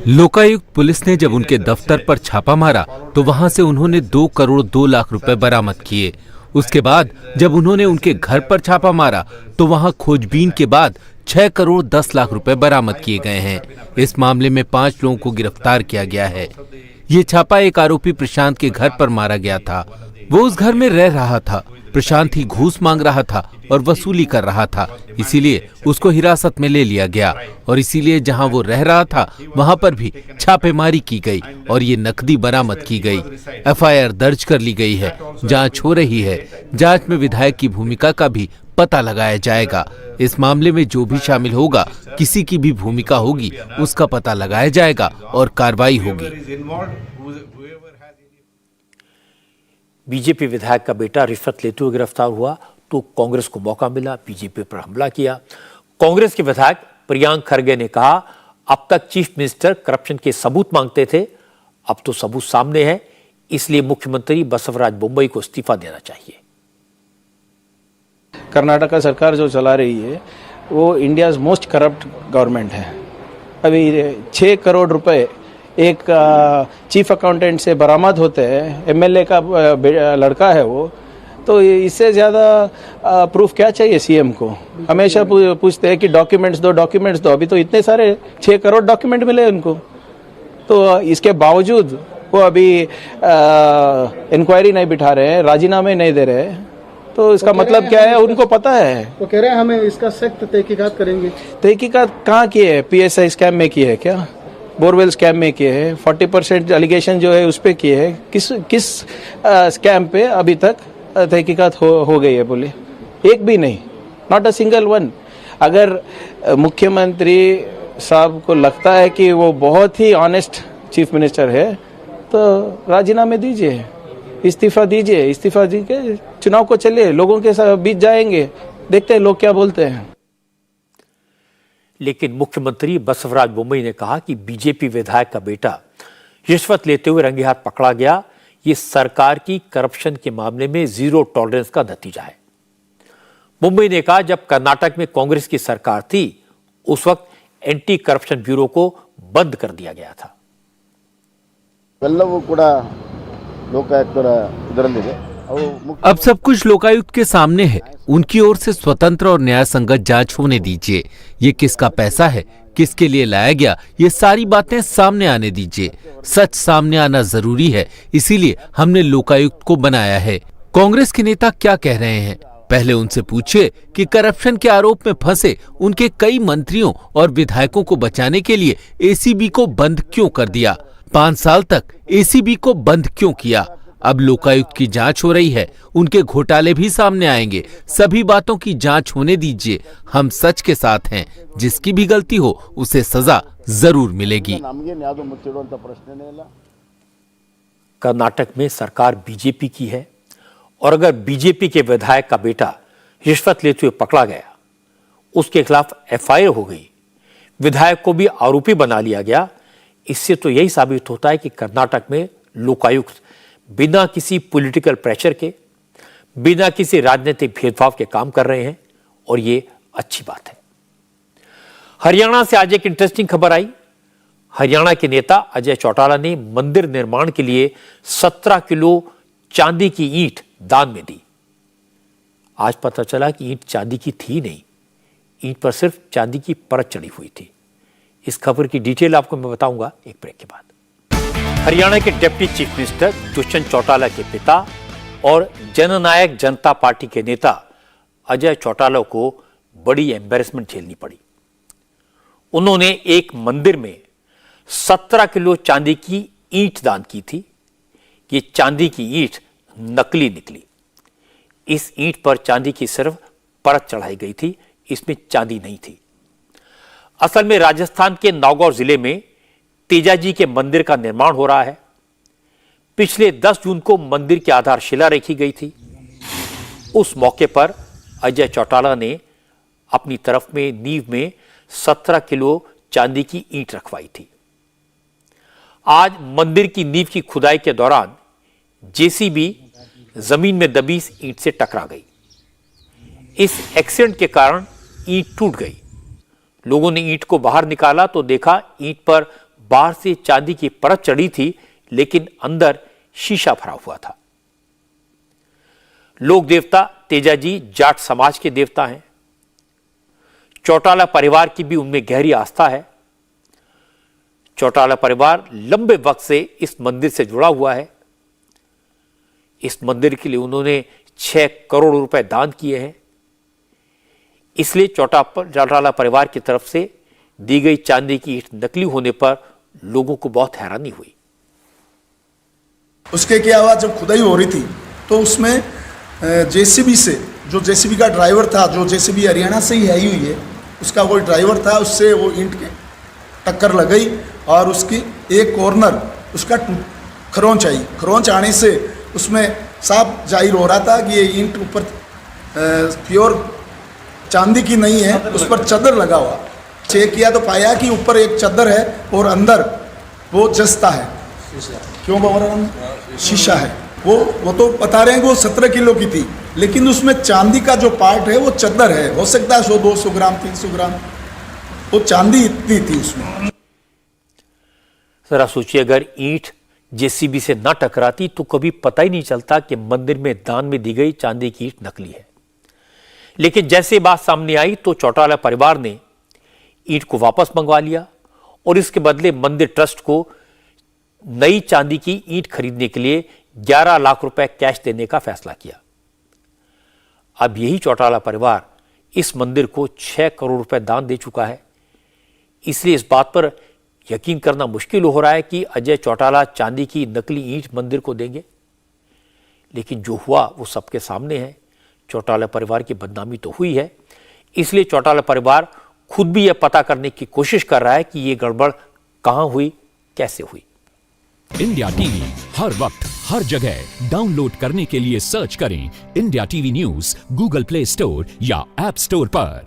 लोकायुक्त पुलिस ने जब उनके दफ्तर पर छापा मारा तो वहां से उन्होंने 2 करोड़ 2 लाख रुपए बरामद किए। उसके बाद जब उन्होंने उनके घर पर छापा मारा तो वहां खोजबीन के बाद 6 करोड़ 10 लाख रुपए बरामद किए गए हैं। इस मामले में 5 लोगों को गिरफ्तार किया गया है। ये छापा एक आरोपी प्रशांत के घर पर मारा गया था। वो उस घर में रह रहा था। प्रशांत ही घूस मांग रहा था और वसूली कर रहा था, इसीलिए उसको हिरासत में ले लिया गया और इसीलिए जहां वो रह रहा था वहां पर भी छापेमारी की गई और ये नकदी बरामद की गई। एफआईआर दर्ज कर ली गई है, जांच हो रही है। जांच में विधायक की भूमिका का भी पता लगाया जाएगा। इस मामले में जो भी शामिल होगा, किसी की भी भूमिका होगी, उसका पता लगाया जाएगा और कार्रवाई होगी। बीजेपी विधायक का बेटा रिश्वत लेते हुए गिरफ्तार हुआ तो कांग्रेस को मौका मिला बीजेपी पर हमला किया। कांग्रेस के विधायक प्रियांक खरगे ने कहा, अब तक चीफ मिनिस्टर करप्शन के सबूत मांगते थे, अब तो सबूत सामने है, इसलिए मुख्यमंत्री बसवराज बोम्मई को इस्तीफा देना चाहिए। कर्नाटक सरकार जो चला रही है वो इंडियाज मोस्ट करप्ट गवर्नमेंट है। अभी 6 करोड़ रुपए एक चीफ अकाउंटेंट से बरामद होते हैं, एमएलए का लड़का है वो, तो इससे ज़्यादा प्रूफ क्या चाहिए सीएम को? हमेशा पूछते हैं कि डॉक्यूमेंट्स दो। अभी तो इतने सारे 6 करोड़ डॉक्यूमेंट मिले उनको, तो इसके बावजूद वो अभी इंक्वायरी नहीं बिठा रहे हैं, राजीनामे नहीं दे रहे हैं। तो इसका मतलब क्या है? उनको पता है। वो कह रहे हैं हमें इसका सख्त तहकीकात करेंगे। तहकीकात कहाँ किए है? पीएसआई स्कैम में किए है क्या? बोरवेल स्कैम में किए हैं? 40% एलिगेशन जो है उस पे किए हैं? किस स्कैम पे अभी तक तहकीकात हो गई है? बोले एक भी नहीं, नॉट अ सिंगल वन। अगर मुख्यमंत्री साहब को लगता है कि वो बहुत ही ऑनेस्ट चीफ मिनिस्टर है तो राजीनामे दीजिए, इस्तीफा दीजिए। इस्तीफा दी के चुनाव को चलिए, लोगों के साथ बीच जाएंगे, देखते हैं लोग क्या बोलते हैं। लेकिन मुख्यमंत्री बसवराज बोम्मई ने कहा कि बीजेपी विधायक का बेटा रिश्वत लेते हुए रंगे हाथ पकड़ा गया, ये सरकार की करप्शन के मामले में जीरो टॉलरेंस का नतीजा है। मुंबई ने कहा, जब कर्नाटक में कांग्रेस की सरकार थी उस वक्त एंटी करप्शन ब्यूरो को बंद कर दिया गया था। अब सब कुछ लोकायुक्त के सामने है, उनकी ओर से स्वतंत्र और न्याय संगत जांच होने दीजिए। ये किसका पैसा है, किसके लिए लाया गया, ये सारी बातें सामने आने दीजिए। सच सामने आना जरूरी है, इसीलिए हमने लोकायुक्त को बनाया है। कांग्रेस के नेता क्या कह रहे हैं, पहले उनसे पूछिए कि करप्शन के आरोप में फंसे उनके कई मंत्रियों और विधायकों को बचाने के लिए एसीबी को बंद क्यों कर दिया? 5 साल तक एसीबी को बंद क्यों किया? अब लोकायुक्त की जांच हो रही है, उनके घोटाले भी सामने आएंगे। सभी बातों की जांच होने दीजिए। हम सच के साथ हैं, जिसकी भी गलती हो उसे सजा जरूर मिलेगी। कर्नाटक में सरकार बीजेपी की है और अगर बीजेपी के विधायक का बेटा रिश्वत लेते हुए पकड़ा गया, उसके खिलाफ एफआईआर हो गई, विधायक को भी आरोपी बना लिया गया, इससे तो यही साबित होता है कि कर्नाटक में लोकायुक्त बिना किसी पॉलिटिकल प्रेशर के, बिना किसी राजनीतिक भेदभाव के काम कर रहे हैं और ये अच्छी बात है। हरियाणा से आज एक इंटरेस्टिंग खबर आई। हरियाणा के नेता अजय चौटाला ने मंदिर निर्माण के लिए 17 किलो चांदी की ईंट दान में दी। आज पता चला कि ईंट चांदी की थी नहीं, ईंट पर सिर्फ चांदी की परत चढ़ी हुई थी। इस खबर की डिटेल आपको मैं बताऊंगा एक ब्रेक के बाद। हरियाणा के deputy chief minister Dushyant Chautala के पिता और जननायक जनता पार्टी के नेता अजय चौटाला को बड़ी एम्बैरेसमेंट झेलनी पड़ी। उन्होंने एक मंदिर में 17 किलो चांदी की ईंट दान की थी। ये चांदी की ईंट नकली निकली। इस ईंट पर चांदी की सिर्फ परत चढ़ाई गई थी, इसमें चांदी नहीं थी। असल में राजस्थान के नागौर जिले में तेजाजी के मंदिर का निर्माण हो रहा है। पिछले 10 जून को मंदिर की आधारशिला रखी गई थी। उस मौके पर अजय चौटाला ने अपनी तरफ में नींव में 17 किलो चांदी की ईंट रखवाई थी। आज मंदिर की नींव की खुदाई के दौरान जेसीबी जमीन में दबी इस ईंट से टकरा गई। इस एक्सीडेंट के कारण ईंट टूट गई। लोगों ने ईंट को बाहर निकाला तो देखा ईंट पर बाहर से चांदी की परत चढ़ी थी, लेकिन अंदर शीशा भरा हुआ था। लोक देवता तेजाजी जाट समाज के देवता हैं। चौटाला परिवार की भी उनमें गहरी आस्था है। चौटाला परिवार लंबे वक्त से इस मंदिर से जुड़ा हुआ है। इस मंदिर के लिए उन्होंने 6 करोड़ रुपए दान किए हैं। इसलिए चौटाला परिवार की तरफ से दी गई चांदी की ईंट नकली होने पर लोगों को बहुत हैरानी हुई। उसके क्या हुआ, जब खुदाई हो रही थी तो उसमें जेसीबी से, जो जेसीबी का ड्राइवर था, जो जेसीबी हरियाणा से ही आई हुई है, उसका कोई ड्राइवर था, उससे वो ईंट के टक्कर लग गई और उसकी एक कॉर्नर उसका खरोंच आई। खरोंच आने से उसमें साफ जाहिर हो रहा था कि ये ईंट ऊपर प्योर चांदी की नहीं है, उस पर चादर लगा हुआ। चेक किया तो पाया कि ऊपर एक चादर है और अंदर वो जस्ता है। क्यों बाबा? शीशा है। वो तो बता रहे हैं कि वो 17 किलो की थी, लेकिन उसमें चांदी का जो पार्ट है वो चादर है। हो सकता है 100-200 ग्राम 300 ग्राम, वो चांदी इतनी थी उसमें। जरा सोचिए, अगर ईंट जेसीबी से ना टकराती तो कभी पता ही नहीं चलता कि मंदिर में दान में दी गई चांदी की ईंट नकली है। लेकिन जैसे बात सामने आई तो चौटाला परिवार ने ईंट को वापस मंगवा लिया और इसके बदले मंदिर ट्रस्ट को नई चांदी की ईंट खरीदने के लिए 11 लाख रुपए कैश देने का फैसला किया। अब यही चौटाला परिवार इस मंदिर को 6 करोड़ रुपए दान दे चुका है। इसलिए इस बात पर यकीन करना मुश्किल हो रहा है कि अजय चौटाला चांदी की नकली ईंट मंदिर को देंगे। लेकिन जो हुआ वो सबके सामने है। चौटाला परिवार की बदनामी तो हुई है। इसलिए चौटाला परिवार खुद भी यह पता करने की कोशिश कर रहा है कि यह गड़बड़ कहां हुई, कैसे हुई। इंडिया टीवी हर वक्त हर जगह डाउनलोड करने के लिए सर्च करें India TV news Google play store या ऐप स्टोर पर।